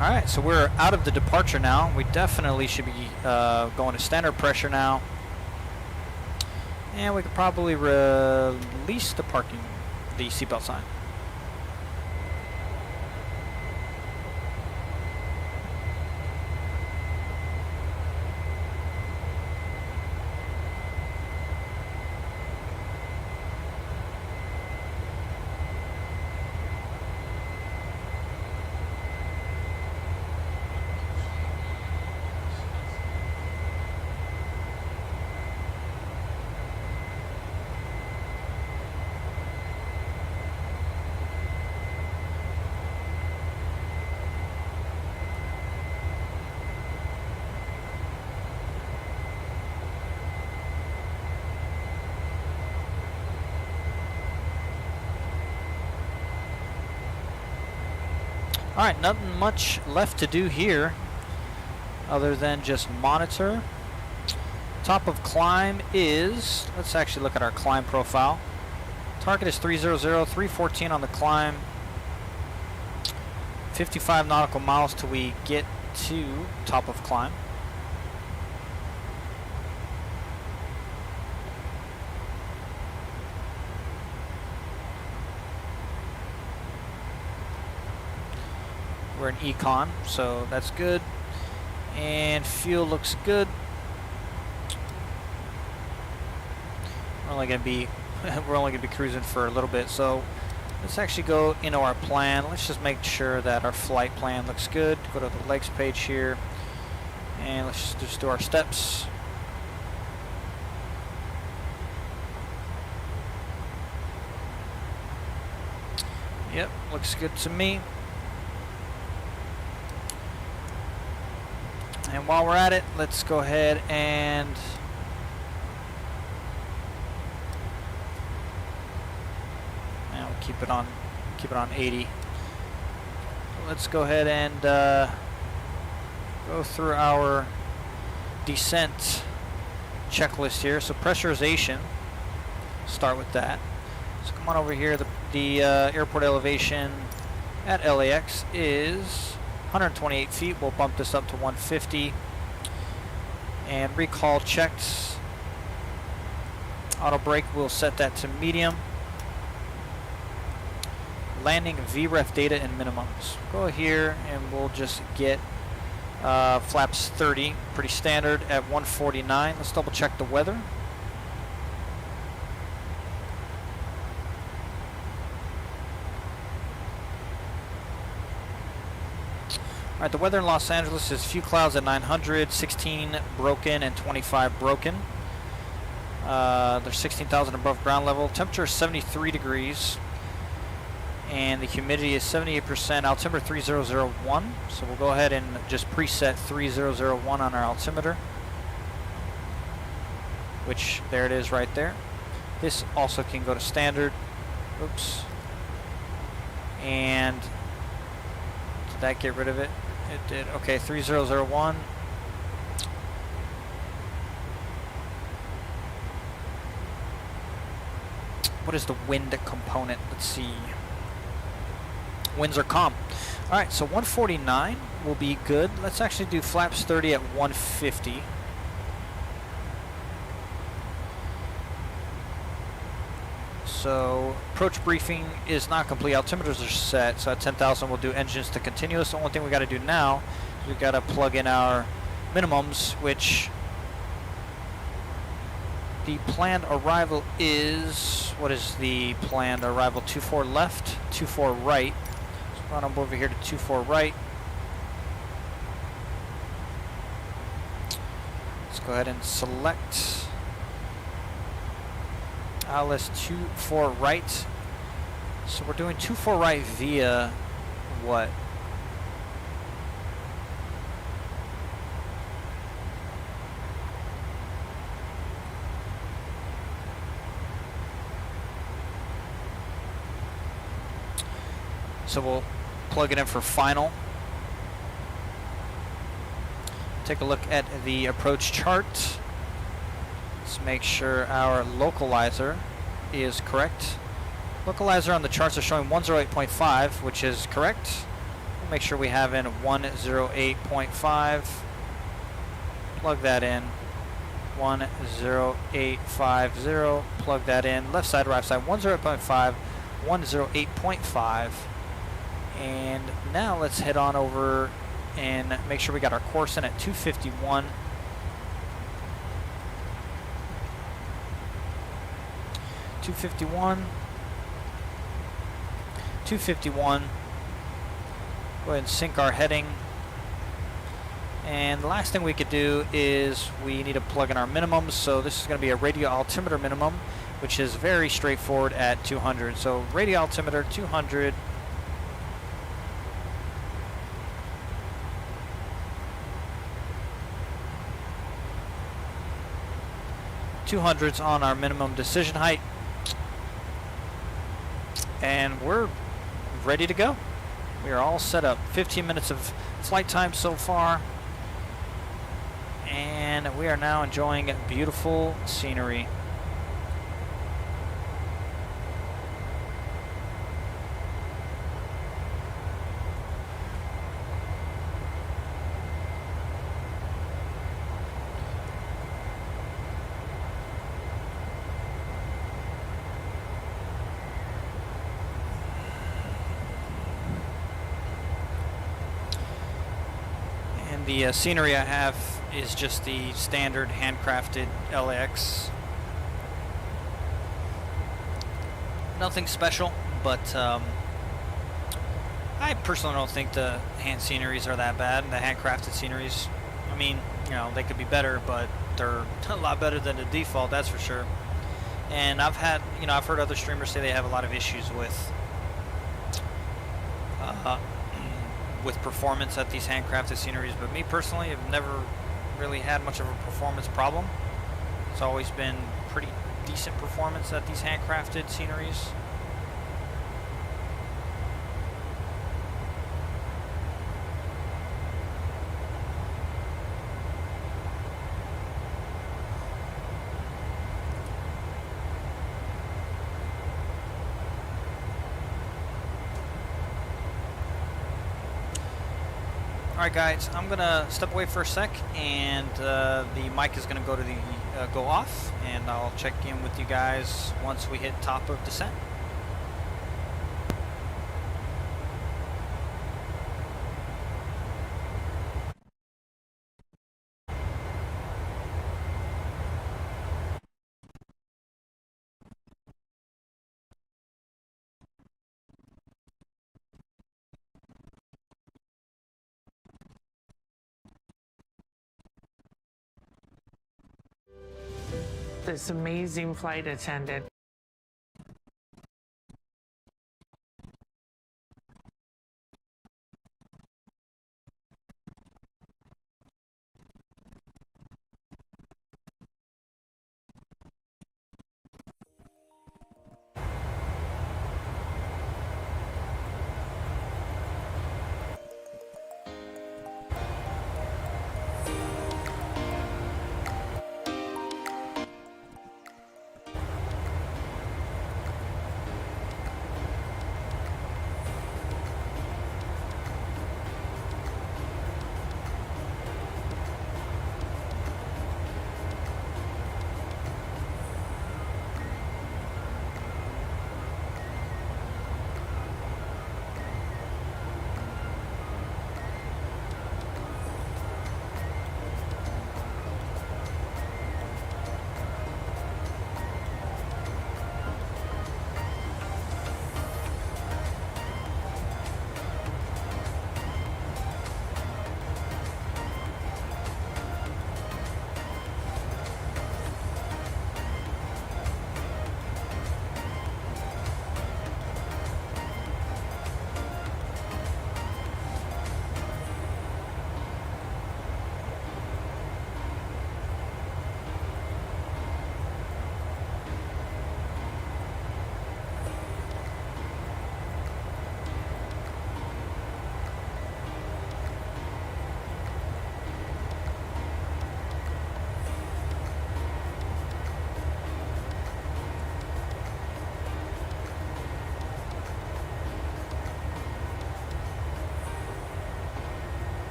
Speaker 1: Alright, so we're out of the departure now. We definitely should be going to standard pressure now. And we could probably release the seatbelt sign. Alright, nothing much left to do here other than just monitor. Top of climb is, let's actually look at our climb profile. Target is 300, 314 on the climb. 55 nautical miles till we get to top of climb. We're in econ, so that's good. And fuel looks good. We're only gonna be cruising for a little bit, so let's actually go into our plan. Let's just make sure that our flight plan looks good. Go to the legs page here, and let's just do our steps. Yep, looks good to me. And while we're at it, let's go ahead and we'll keep it on 80. Let's go ahead and go through our descent checklist here. So pressurization, start with that. So come on over here. The airport elevation at LAX is 128 feet. We'll bump this up to 150. And recall checks. Auto brake, we'll set that to medium. Landing VREF data and minimums. Go here and we'll just get flaps 30, pretty standard at 149. Let's double check the weather. Alright, the weather in Los Angeles is few clouds at 900, 16 broken, and 25 broken. There's 16,000 above ground level. Temperature is 73 degrees. And the humidity is 78%. Altimeter 3001. So we'll go ahead and just preset 3001 on our altimeter. Which, there it is right there. This also can go to standard. Oops. And did that get rid of it? It did. Okay, 3001. What is the wind component? Let's see. Winds are calm. Alright, so 149 will be good. Let's actually do flaps 30 at 150. So approach briefing is not complete. Altimeters are set. So at 10,000 we'll do engines to continuous. The only thing we got to do now is we got to plug in our minimums, which The planned arrival is, what is the planned arrival? 24 left, 24 right. So run over here to 24 right. Let's go ahead and select ILS 24 right. So we're doing 24 right via what? So we'll plug it in for final. Take a look at the approach chart. Let's make sure our localizer is correct. Localizer on the charts are showing 108.5, which is correct. We'll make sure we have in 108.5. Plug that in. 10850. Plug that in. Left side, right side, 108.5, 108.5. And now let's head on over and make sure we got our course in at 251. 251. 251. Go ahead and sync our heading. And the last thing we could do is we need to plug in our minimums. So this is going to be a radial altimeter minimum, which is very straightforward at 200. So radial altimeter 200. 200's on our minimum decision height, and we're ready to go. We are all set up. 15 minutes of flight time so far, and we are now enjoying beautiful scenery. The scenery I have is just the standard handcrafted LAX. Nothing special, but I personally don't think the hand sceneries are that bad. The handcrafted sceneries, I mean, you know, they could be better, but they're a lot better than the default, that's for sure. And I've heard other streamers say they have a lot of issues with performance at these handcrafted sceneries, but me personally have never really had much of a performance problem. It's always been pretty decent performance at these handcrafted sceneries. Alright guys, I'm gonna step away for a sec, and the mic is gonna go to the go off, and I'll check in with you guys once we hit top of descent.
Speaker 6: This amazing flight attendant.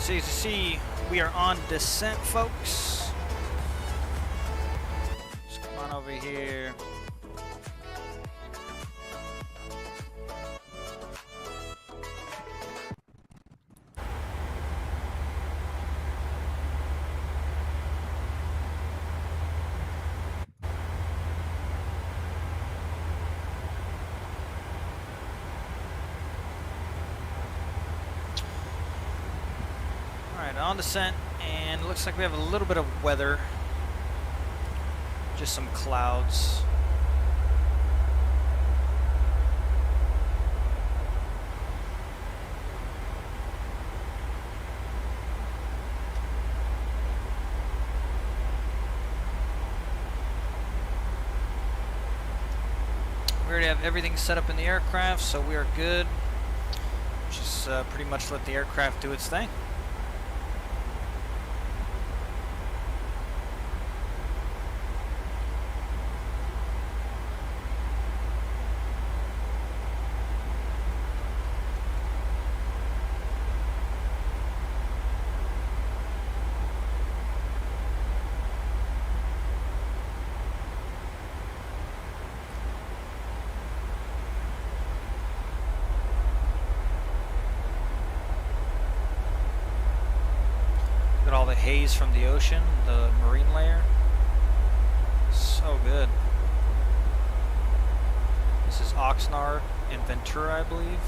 Speaker 1: So as you see, we are on descent, folks. Just come on over here. Alright, on descent, and it looks like we have a little bit of weather. Just some clouds. We already have everything set up in the aircraft, so we are good. Just pretty much let the aircraft do its thing. Got all the haze from the ocean, the marine layer. So good. This is Oxnard and Ventura, I believe.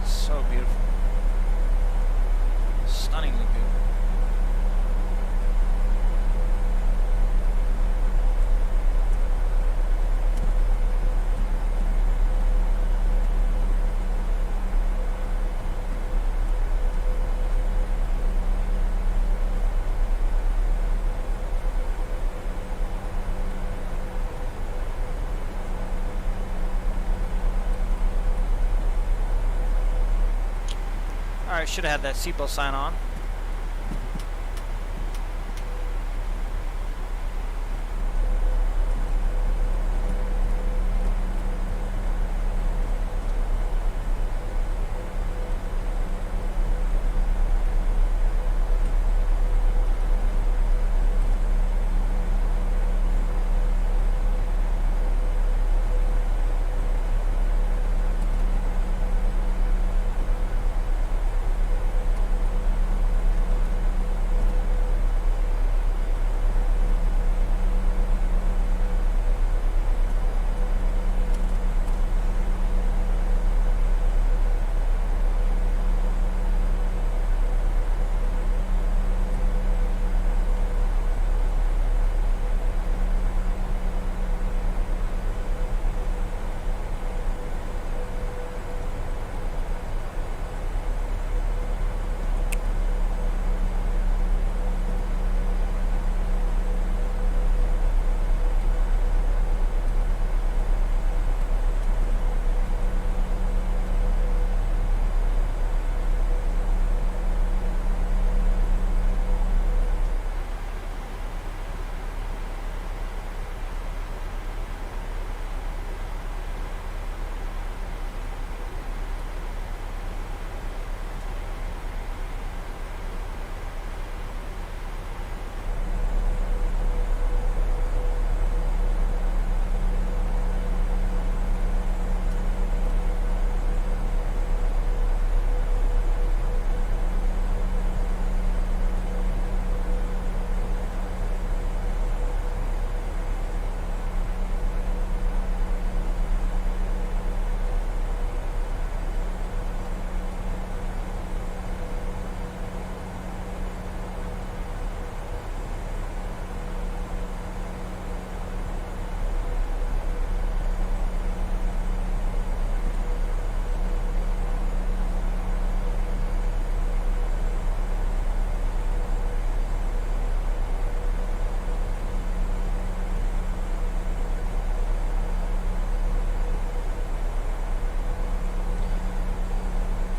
Speaker 1: So beautiful. Stunningly beautiful. Alright, should have had that seatbelt sign on.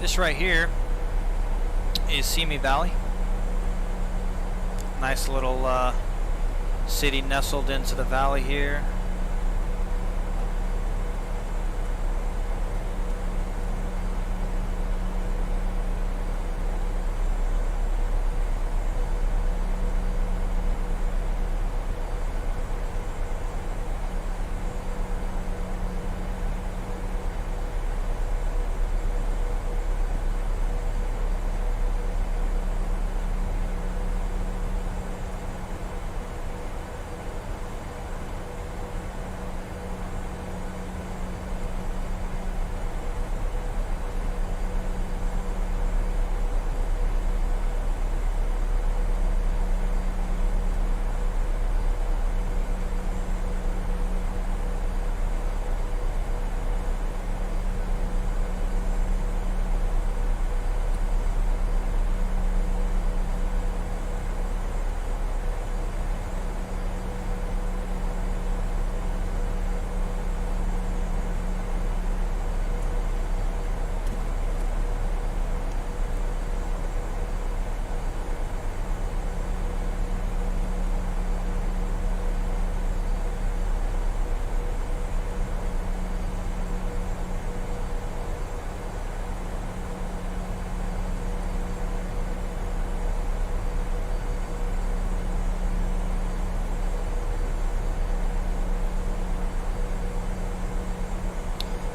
Speaker 1: This right here is Simi Valley. Nice little city nestled into the valley here.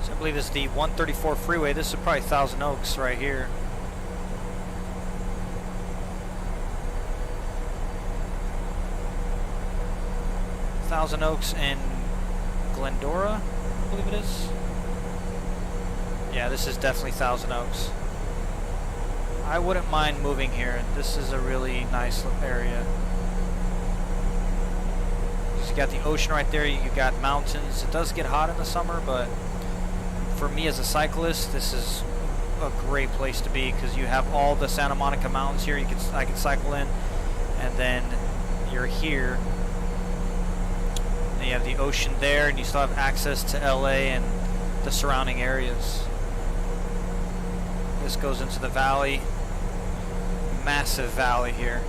Speaker 1: I believe this is the 134 freeway. This is probably Thousand Oaks right here. Thousand Oaks and Glendora, I believe it is. Yeah, this is definitely Thousand Oaks. I wouldn't mind moving here. This is a really nice area. You got the ocean right there. You got mountains. It does get hot in the summer, but for me as a cyclist, this is a great place to be because you have all the Santa Monica Mountains here. I can cycle in, and then you're here. And you have the ocean there, and you still have access to LA and the surrounding areas. This goes into the valley, massive valley here.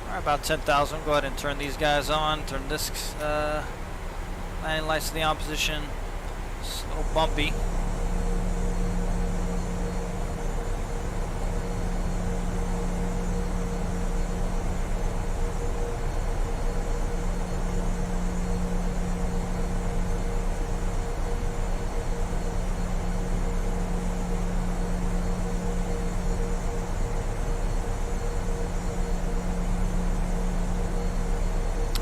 Speaker 1: Alright, about 10,000. Go ahead and turn these guys on. Turn this landing lights to the opposition. It's a little bumpy.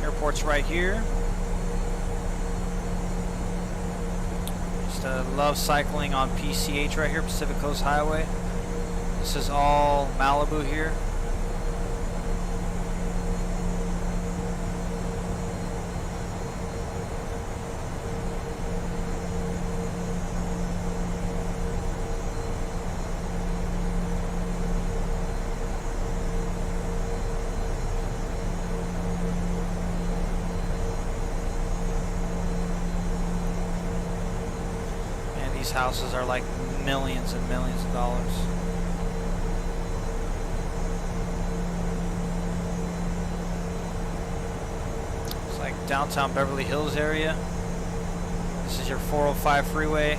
Speaker 1: Airport's right here. Just love cycling on PCH right here, Pacific Coast Highway. This is all Malibu here. These houses are like millions and millions of dollars. It's like downtown Beverly Hills area. This is your 405 freeway.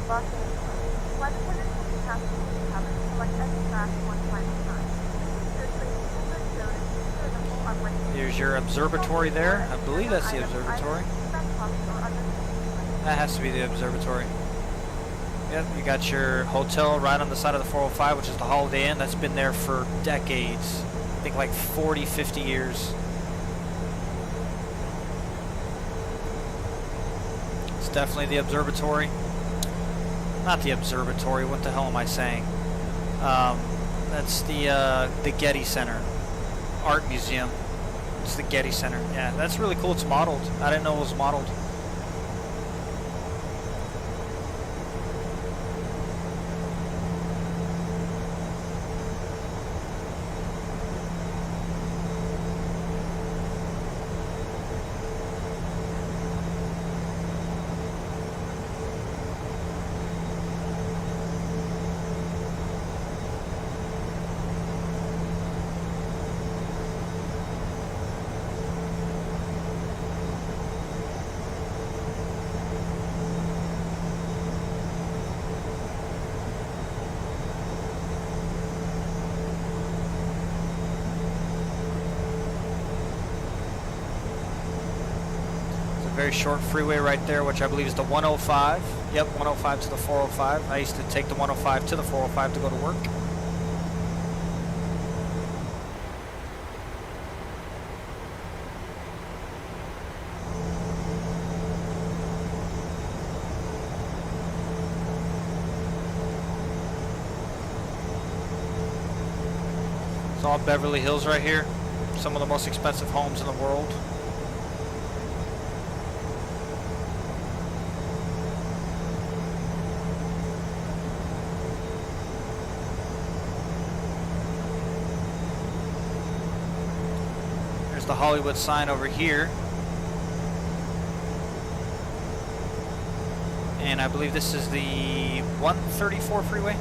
Speaker 3: Los Angeles. Flight attendants will be passing through the cabin to select any craft one final time. There's a super zone and secure the full upright.
Speaker 1: Here's your observatory there. I believe that's the observatory. That has to be the observatory. Yep, you got your hotel right on the side of the 405, which is the Holiday Inn. That's been there for decades. I think like 40, 50 years. It's definitely the observatory. Not the observatory, what the hell am I saying? That's the Getty Center. Art Museum. It's the Getty Center. Yeah, that's really cool. It's modeled. I didn't know it was modeled. Very short freeway right there, which I believe is the 105. Yep, 105 to the 405. I used to take the 105 to the 405 to go to work. It's all Beverly Hills right here. Some of the most expensive homes in the world. The Hollywood sign over here, and I believe this is the 134 freeway.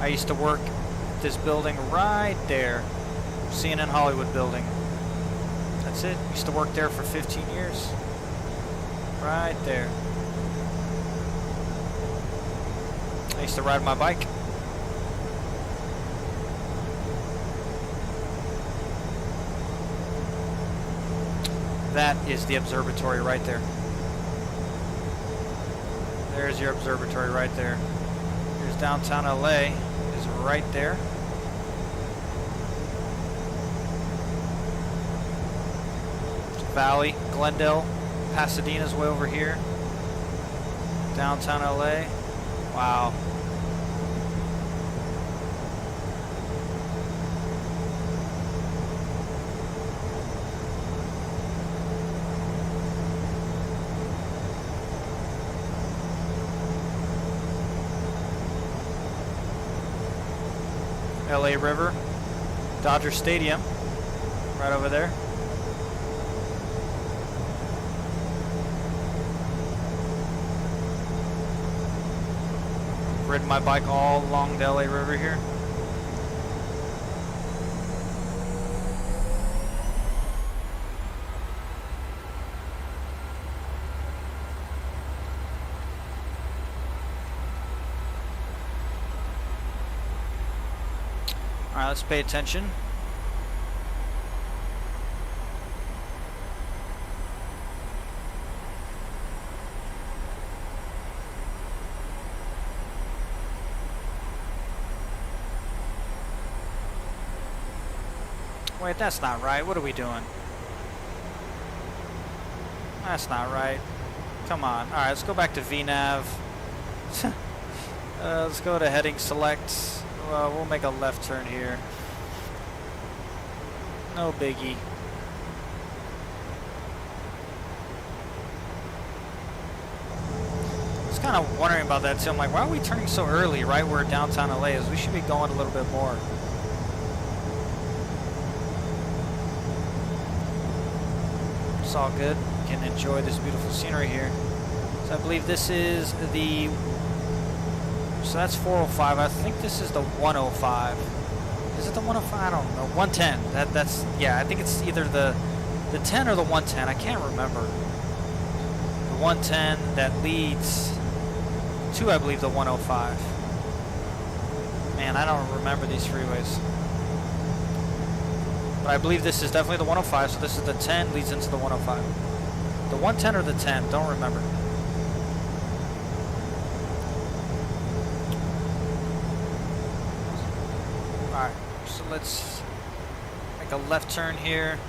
Speaker 1: I used to work at this building right there, CNN Hollywood building. That's it. Used to work there for 15 years. Right there. I used to ride my bike. That is the observatory right there. There's your observatory right there. Here's downtown LA, is right there. Valley, Glendale, Pasadena's way over here. Downtown LA. Wow. LA River, Dodger Stadium, right over there. Ridden my bike all along the LA River here. Alright, let's pay attention. Wait, that's not right. What are we doing? That's not right. Come on. Alright, let's go back to VNav. Let's go to heading select. We'll make a left turn here. No biggie. I was kind of wondering about that too. I'm like, why are we turning so early right where downtown LA is? We should be going a little bit more. It's all good. You can enjoy this beautiful scenery here. So I believe this is the... So that's 405. I think this is the 105. Is it the 105? I don't know. 110. That's yeah. I think it's either the 10 or the 110. I can't remember. 110 that leads to, I believe, the 105. Man, I don't remember these freeways. But I believe this is definitely the 105, so this is the 10 leads into the 105. The 110 or the 10, don't remember. Alright, so let's make a left turn here.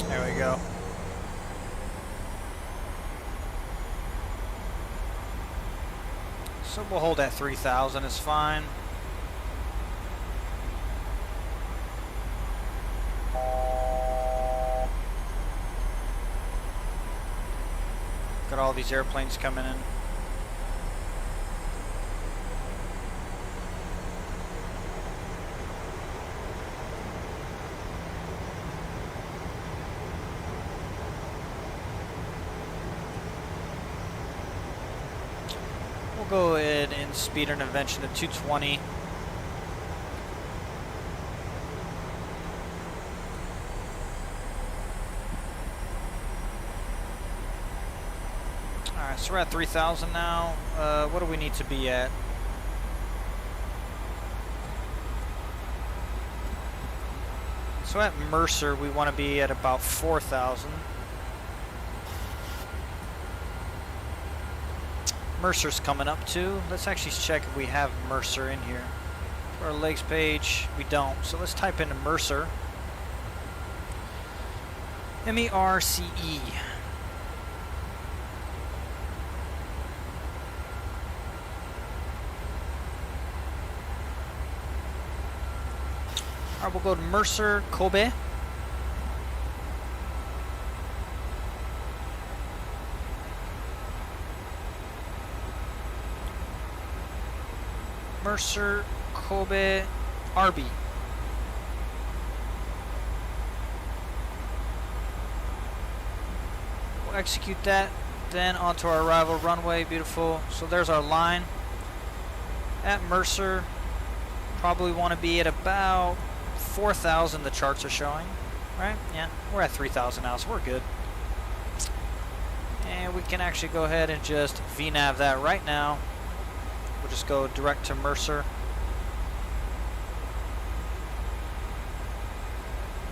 Speaker 1: There we go. So we'll hold at 3,000, it's fine. Got all these airplanes coming in. We'll go ahead and speed our intervention to 220. Alright, so we're at 3,000 now. What do we need to be at? So at Mercer, we want to be at about 4,000. Mercer's coming up too. Let's actually check if we have Mercer in here. For our legs page, we don't. So let's type in Mercer. M-E-R-C-E. Alright, we'll go to Mercer, Kobe. Mercer, Kobe, Arby. We'll execute that, then onto our arrival runway. Beautiful. So there's our line. At Mercer, probably want to be at about 4,000, the charts are showing. Right? Yeah, we're at 3,000 now, so we're good. And we can actually go ahead and just VNAV that right now. We'll just go direct to Mercer.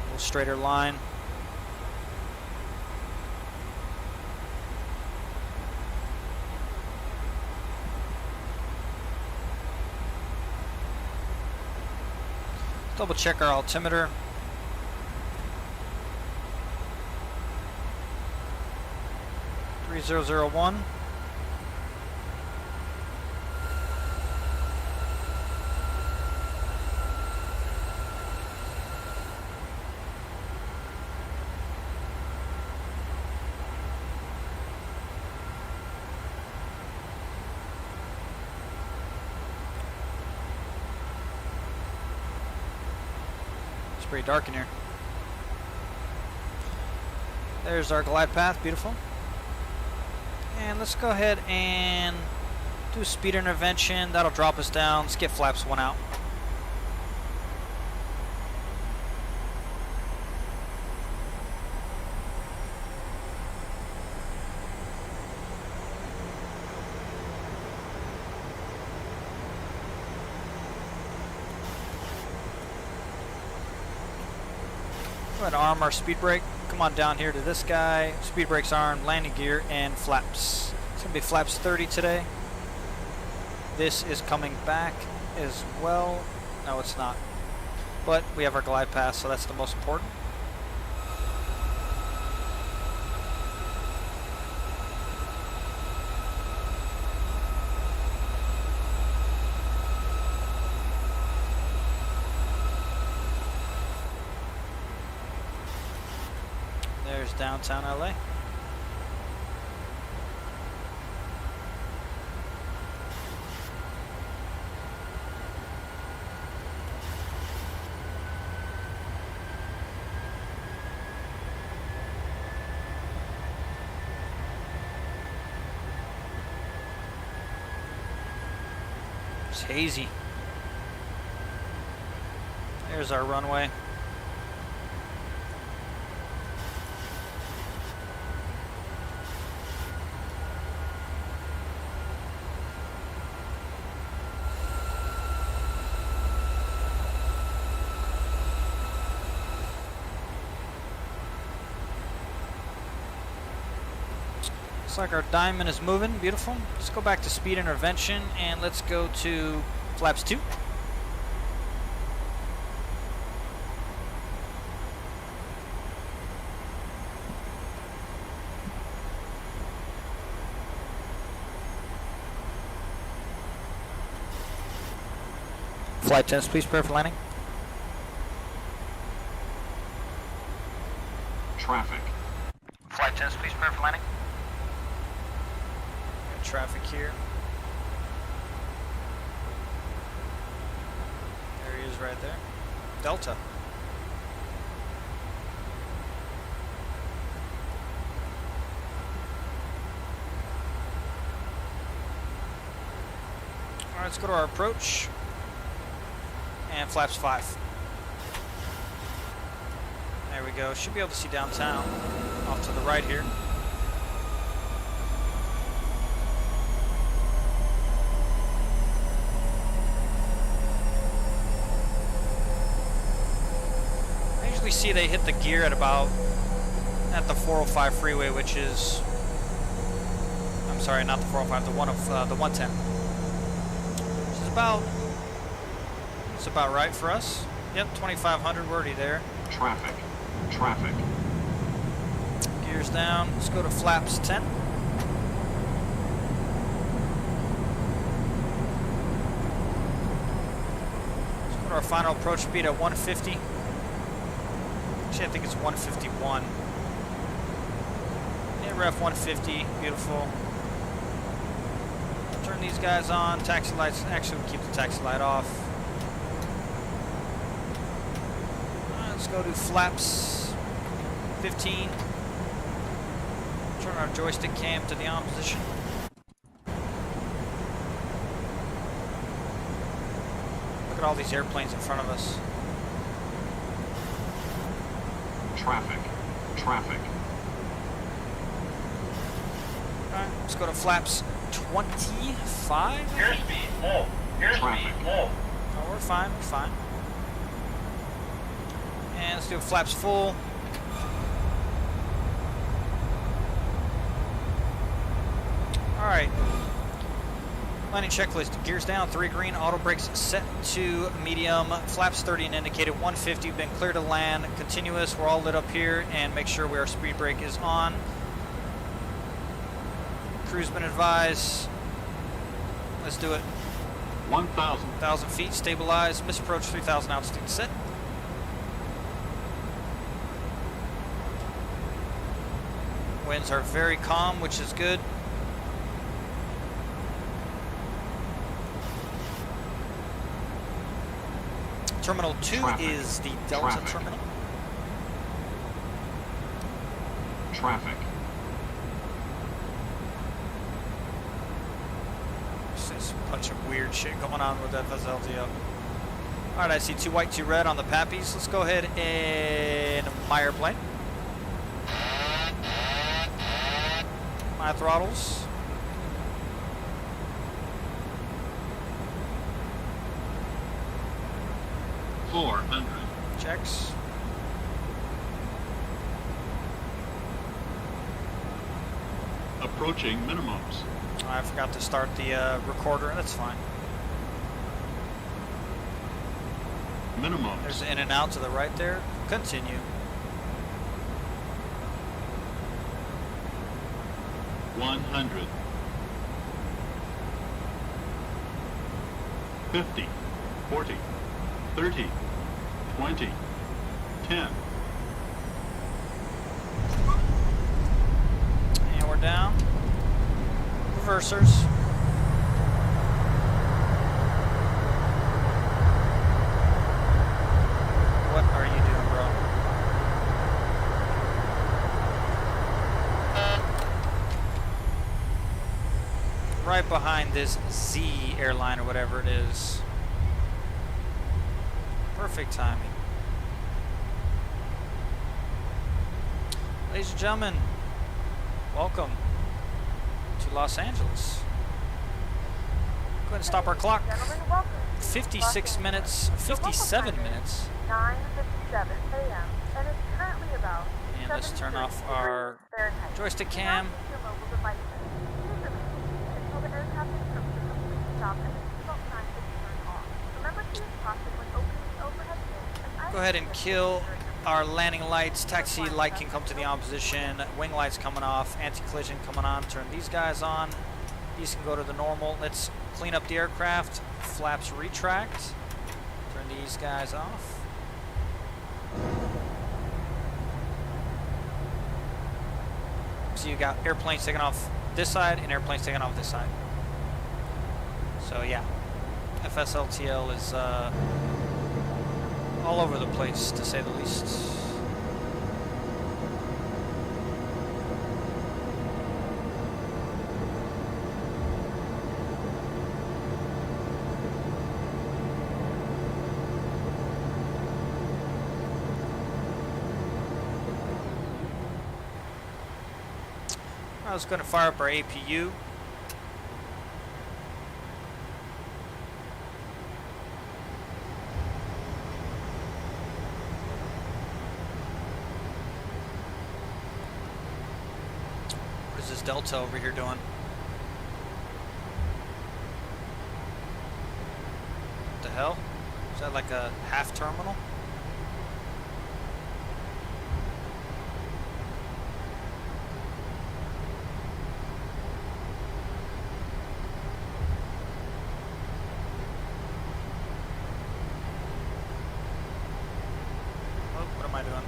Speaker 1: A little straighter line. Double check our altimeter. $3001. Pretty dark in here. There's our glide path, beautiful. And let's go ahead and do a speed intervention. That'll drop us down. Let's get flaps 1 out. Go ahead and arm our speed brake. Come on down here to this guy. Speed brakes armed, landing gear, and flaps. It's going to be flaps 30 today. This is coming back as well. No, it's not. But we have our glide path, so that's the most important. There's downtown LA. hazy. There's our runway. Looks like our diamond is moving. Beautiful. Let's go back to speed intervention and let's go to flaps 2. Flight test, please prepare for landing.
Speaker 13: Traffic.
Speaker 1: Flight test, please prepare for landing. Got traffic here. There he is right there. Delta. Alright, let's go to our approach. And flaps 5. There we go. Should be able to see downtown. Off to the right here. I usually see they hit the gear at the 405 freeway, which is, I'm sorry, not the 405, the 110. Which is about, it's about right for us. Yep, 2500, we're already there.
Speaker 13: Traffic. Traffic.
Speaker 1: Gears down. Let's go to flaps 10. Let's go to our final approach speed at 150. Actually, I think it's 151. Yeah, ref 150. Beautiful. Turn these guys on. Taxi lights. Actually, we'll keep the taxi light off. Let's go to flaps 15. Turn our joystick cam to the on position. Look at all these airplanes in front of us.
Speaker 13: Traffic. Traffic.
Speaker 1: Alright, let's go to flaps 25.
Speaker 13: Airspeed low. Airspeed low.
Speaker 1: Oh, we're fine, we're fine. And let's do flaps full. Alright. Landing checklist. Gears down, 3 green, auto brakes set to medium, flaps 30 and indicated 150, been clear to land, continuous, we're all lit up here, and make sure our speed brake is on. Crew's been advised. Let's do it.
Speaker 13: 1,000.
Speaker 1: 1,000 feet, stabilize, misapproach 3,000 altitude set. Winds are very calm, which is good. Terminal 2
Speaker 13: Traffic.
Speaker 1: is the Delta
Speaker 13: Traffic.
Speaker 1: terminal.
Speaker 13: Traffic.
Speaker 1: There's a bunch of weird shit going on with FSLTO. Alright, I see 2 white, 2 red on the Pappies. Let's go ahead and Meyer plane. My throttles.
Speaker 13: 400.
Speaker 1: Checks.
Speaker 13: Approaching minimums.
Speaker 1: I forgot to start the recorder. That's fine.
Speaker 13: Minimums.
Speaker 1: There's an in and out to the right there. Continue.
Speaker 13: 100. 50. 40. 30. 20. 10.
Speaker 1: And we're down. Reversers. What are you doing, bro? right behind this Z airline or whatever it is. Perfect timing. Ladies and gentlemen, welcome to Los Angeles. Go ahead and stop our clock. 56 minutes, 57 minutes.
Speaker 3: 9:57 a.m. and it's currently about.
Speaker 1: And let's turn off our joystick cam. Go ahead and kill our landing lights. Taxi light can come to the on position. Wing lights coming off. Anti-collision coming on. Turn these guys on. These can go to the normal. Let's clean up the aircraft. Flaps retract. Turn these guys off. So you got airplanes taking off this side and airplanes taking off this side. So yeah, FSLTL is all over the place, to say the least. I was going to fire up our APU. What is this Delta over here doing? What the hell? Is that like a half terminal? What am I doing?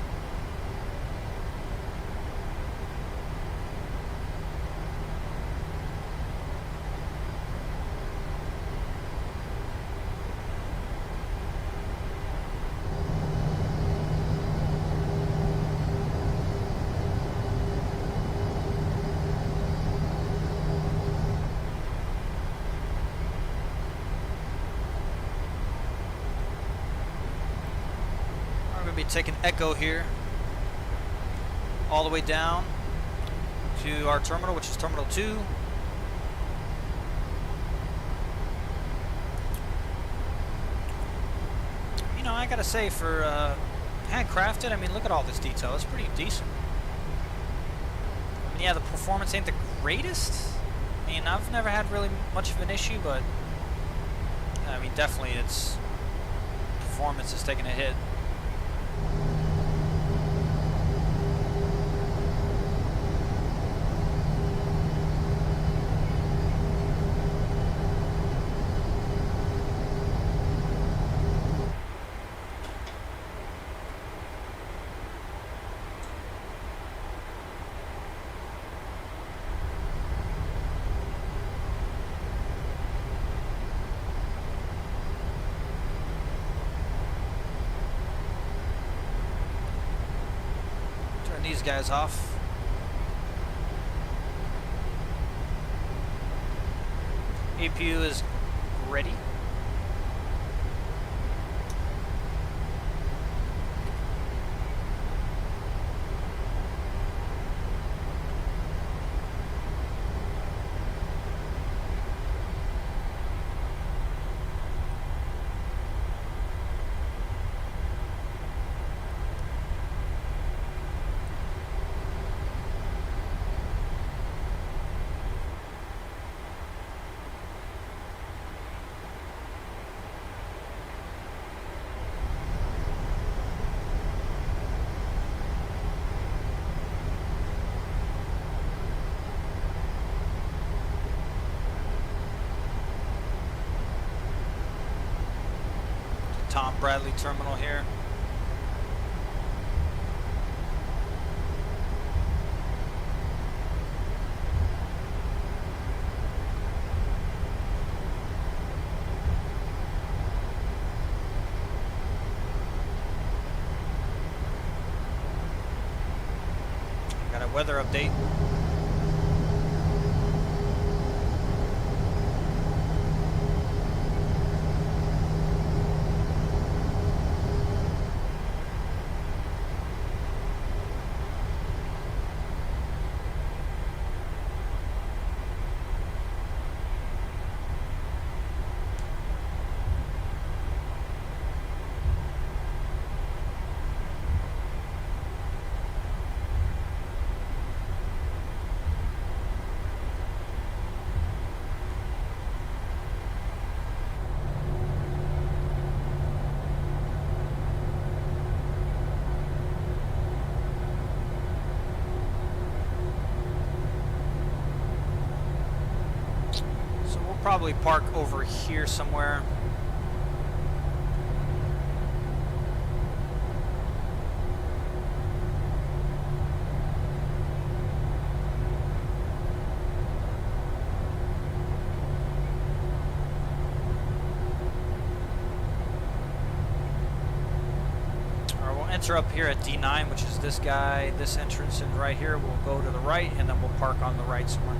Speaker 1: Be taking Echo here all the way down to our terminal, which is Terminal 2. You know, I gotta say, for handcrafted, I mean, look at all this detail. It's pretty decent. I mean, yeah, the performance ain't the greatest. I mean, I've never had really much of an issue, but I mean, definitely its performance is taking a hit. These guys off. APU is ready. Tom Bradley terminal here. Got a weather update. probably park over here somewhere. Enter up here at D9, which is this guy, this entrance, and right here we'll go to the right, and then we'll park on the right somewhere.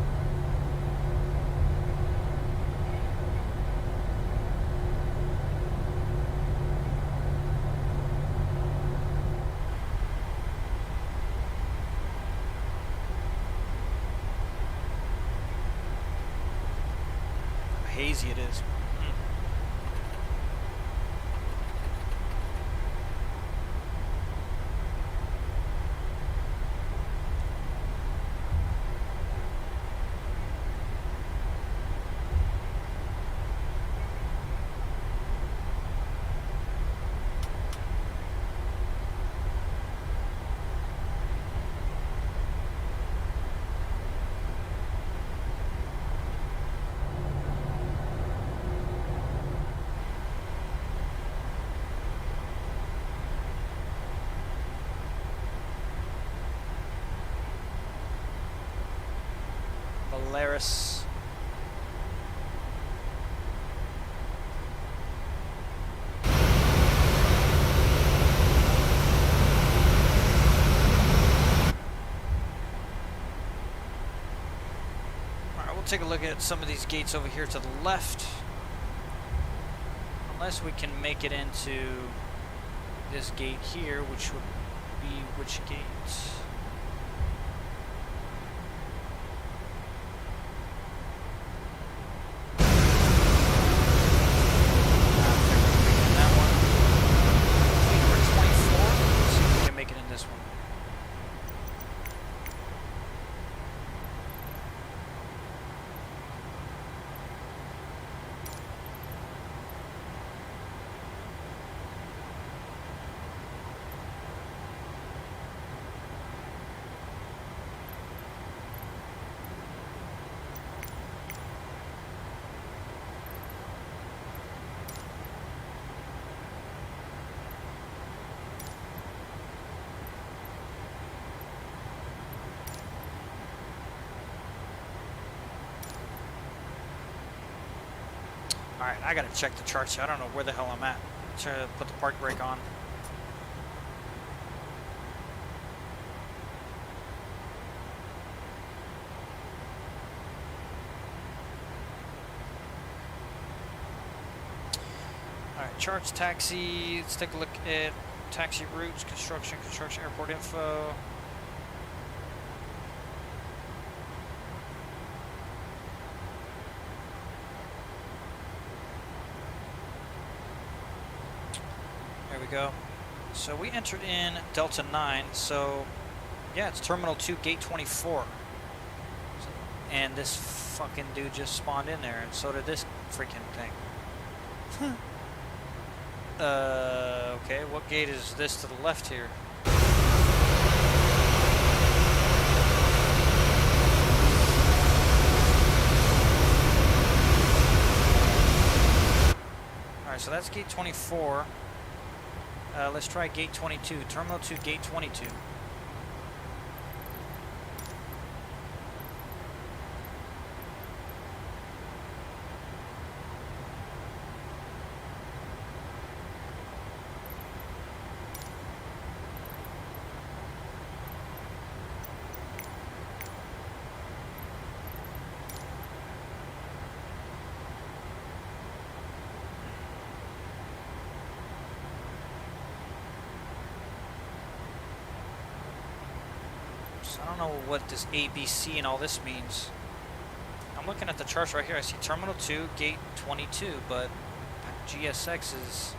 Speaker 1: How hazy it is. Polaris. Alright, we'll take a look at some of these gates over here to the left. Unless we can make it into this gate here, which would be which gate? Alright, I gotta check the charts here. I don't know where the hell I'm at. Try to put the park brake on. Alright, charts, taxi. Let's take a look at taxi routes, construction, airport info. There we go. So we entered in Delta 9, so yeah, it's Terminal 2, Gate 24. And this fucking dude just spawned in there, and so did this freaking thing. Okay, what gate is this to the left here? Alright, so that's Gate 24. Let's try Gate 22. Terminal 2, Gate 22. I don't know what this ABC and all this means. I'm looking at the charts right here. I see Terminal 2, Gate 22, but GSX is...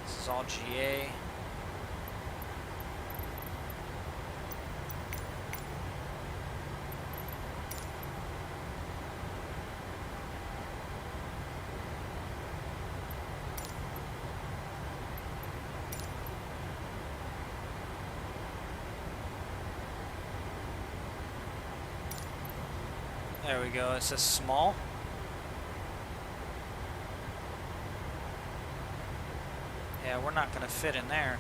Speaker 1: This is all GA. There we go. It says small. Yeah, we're not going to fit in there.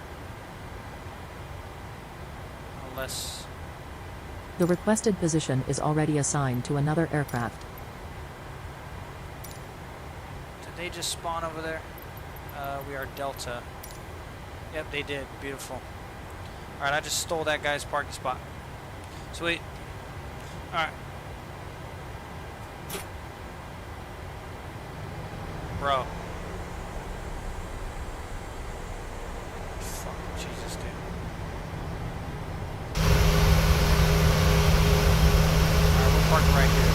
Speaker 1: Unless...
Speaker 2: The requested position is already assigned to another aircraft.
Speaker 1: Did they just spawn over there? We are Delta. Yep, they did. Beautiful. Alright, I just stole that guy's parking spot. Sweet. Alright. Bro. Fuck, Jesus, dude. Alright, we're parked right here.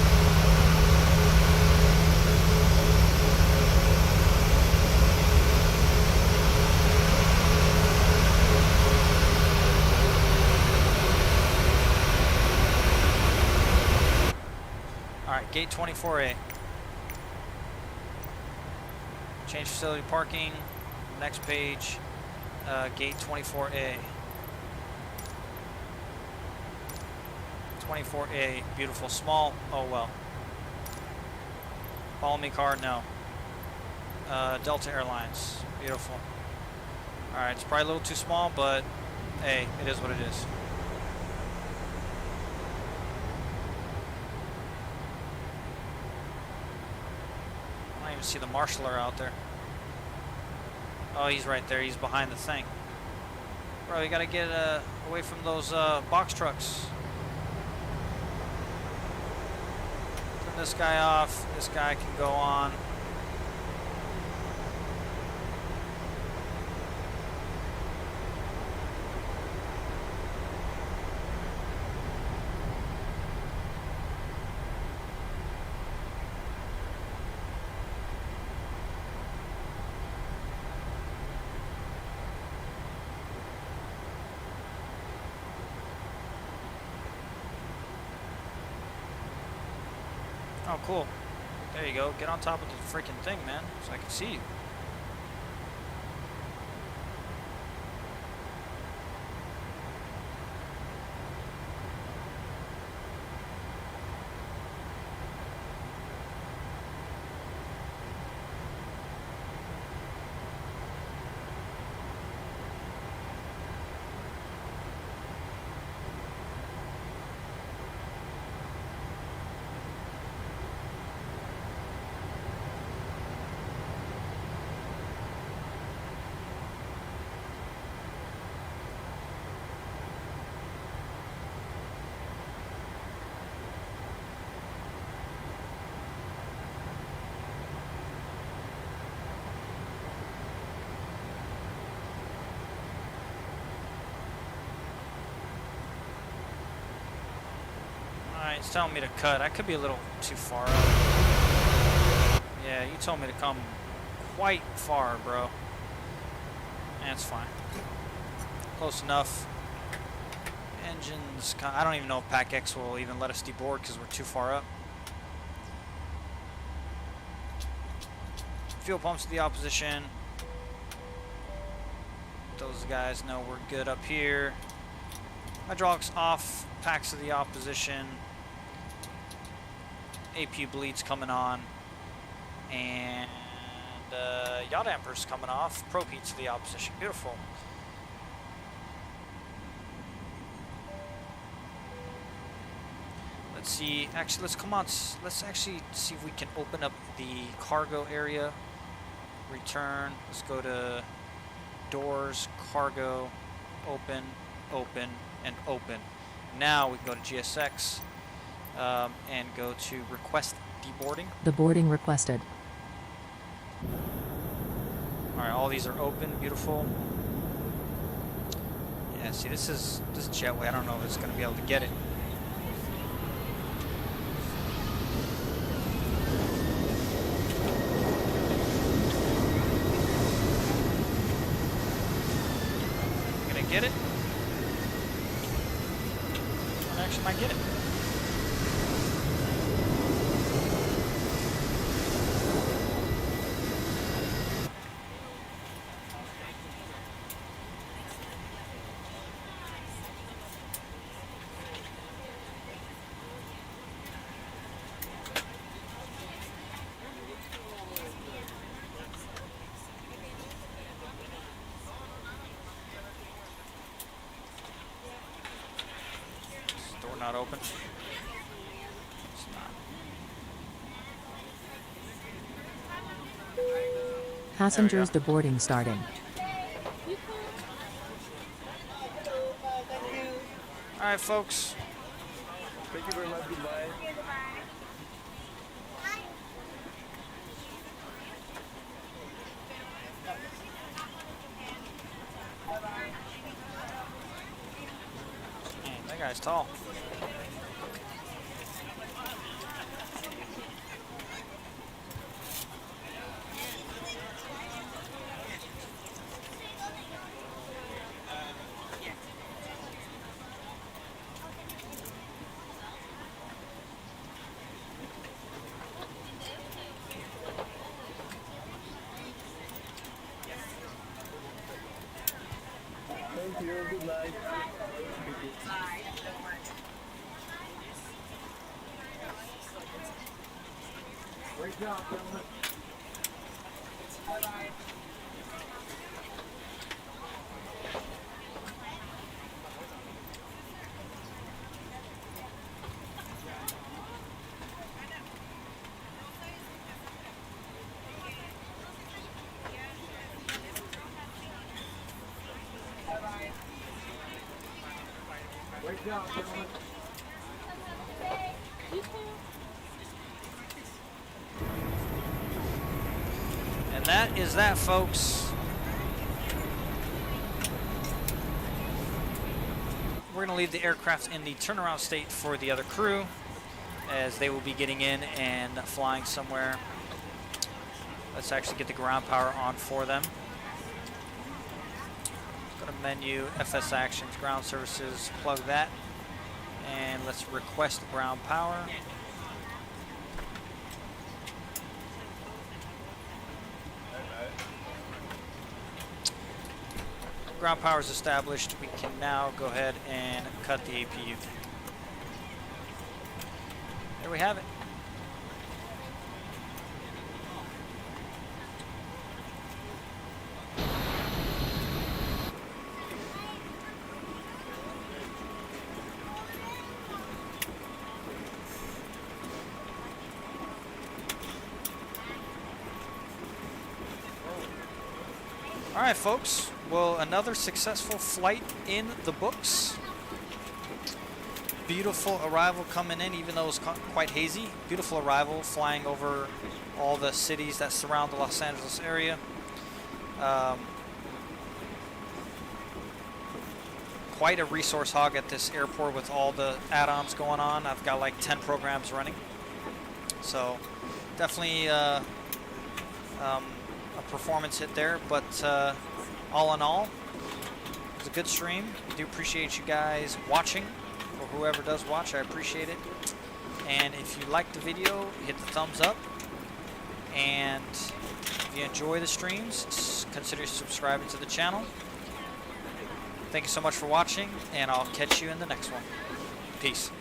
Speaker 1: Alright, gate 24A. Change facility parking. Next page, gate 24A. 24A, beautiful. Small, oh well. Follow me car, no. Delta Airlines, beautiful. Alright, it's probably a little too small, but hey, it is what it is. I don't even see the marshaller out there. Oh, he's right there. He's behind the thing. Bro, you gotta get away from those box trucks. Turn this guy off. This guy can go on. Oh, cool. There you go. Get on top of the freaking thing, man, so I can see you. Alright, it's telling me to cut. I could be a little too far up. Yeah, you told me to come quite far, bro. That's fine. Close enough. Engines... I don't even know if Pack X will even let us deboard because we're too far up. Fuel pumps to the opposition. Those guys know we're good up here. Hydraulics off. Packs to the opposition. AP bleeds coming on. And yaw dampers coming off. Probe heat to the opposition. Beautiful. Let's see. Actually, let's come on. Let's actually see if we can open up the cargo area. Return. Let's go to doors, cargo, open, open, and open. Now we can go to GSX and go to request deboarding.
Speaker 2: The boarding requested.
Speaker 1: Alright, all these are open, beautiful. Yeah, see, this is jetway. I don't know if it's going to be able to get it. You gonna get it? Or actually might get it. open. It's not.
Speaker 2: Passengers deboarding starting.
Speaker 1: All right, folks.
Speaker 12: Thank you very much. Goodbye.
Speaker 1: Man, that guy's tall.
Speaker 12: Thank you. Good night. Great job, gentlemen. Bye-bye. Great job, gentlemen.
Speaker 1: And that is that, folks. We're going to leave the aircraft in the turnaround state for the other crew, as they will be getting in and flying somewhere. Let's actually get the ground power on for them. Go to menu, FS Actions, Ground Services, plug that, and let's request ground power. Ground power is established. We can now go ahead and cut the APU. There we have it. All right, folks. Well, another successful flight in the books. Beautiful arrival coming in, even though it was quite hazy. Beautiful arrival, flying over all the cities that surround the Los Angeles area. Quite a resource hog at this airport with all the add-ons going on. I've got like 10 programs running. So definitely a performance hit there, but all in all, it was a good stream. I do appreciate you guys watching, or whoever does watch, I appreciate it. And if you liked the video, hit the thumbs up. And if you enjoy the streams, consider subscribing to the channel. Thank you so much for watching, and I'll catch you in the next one. Peace.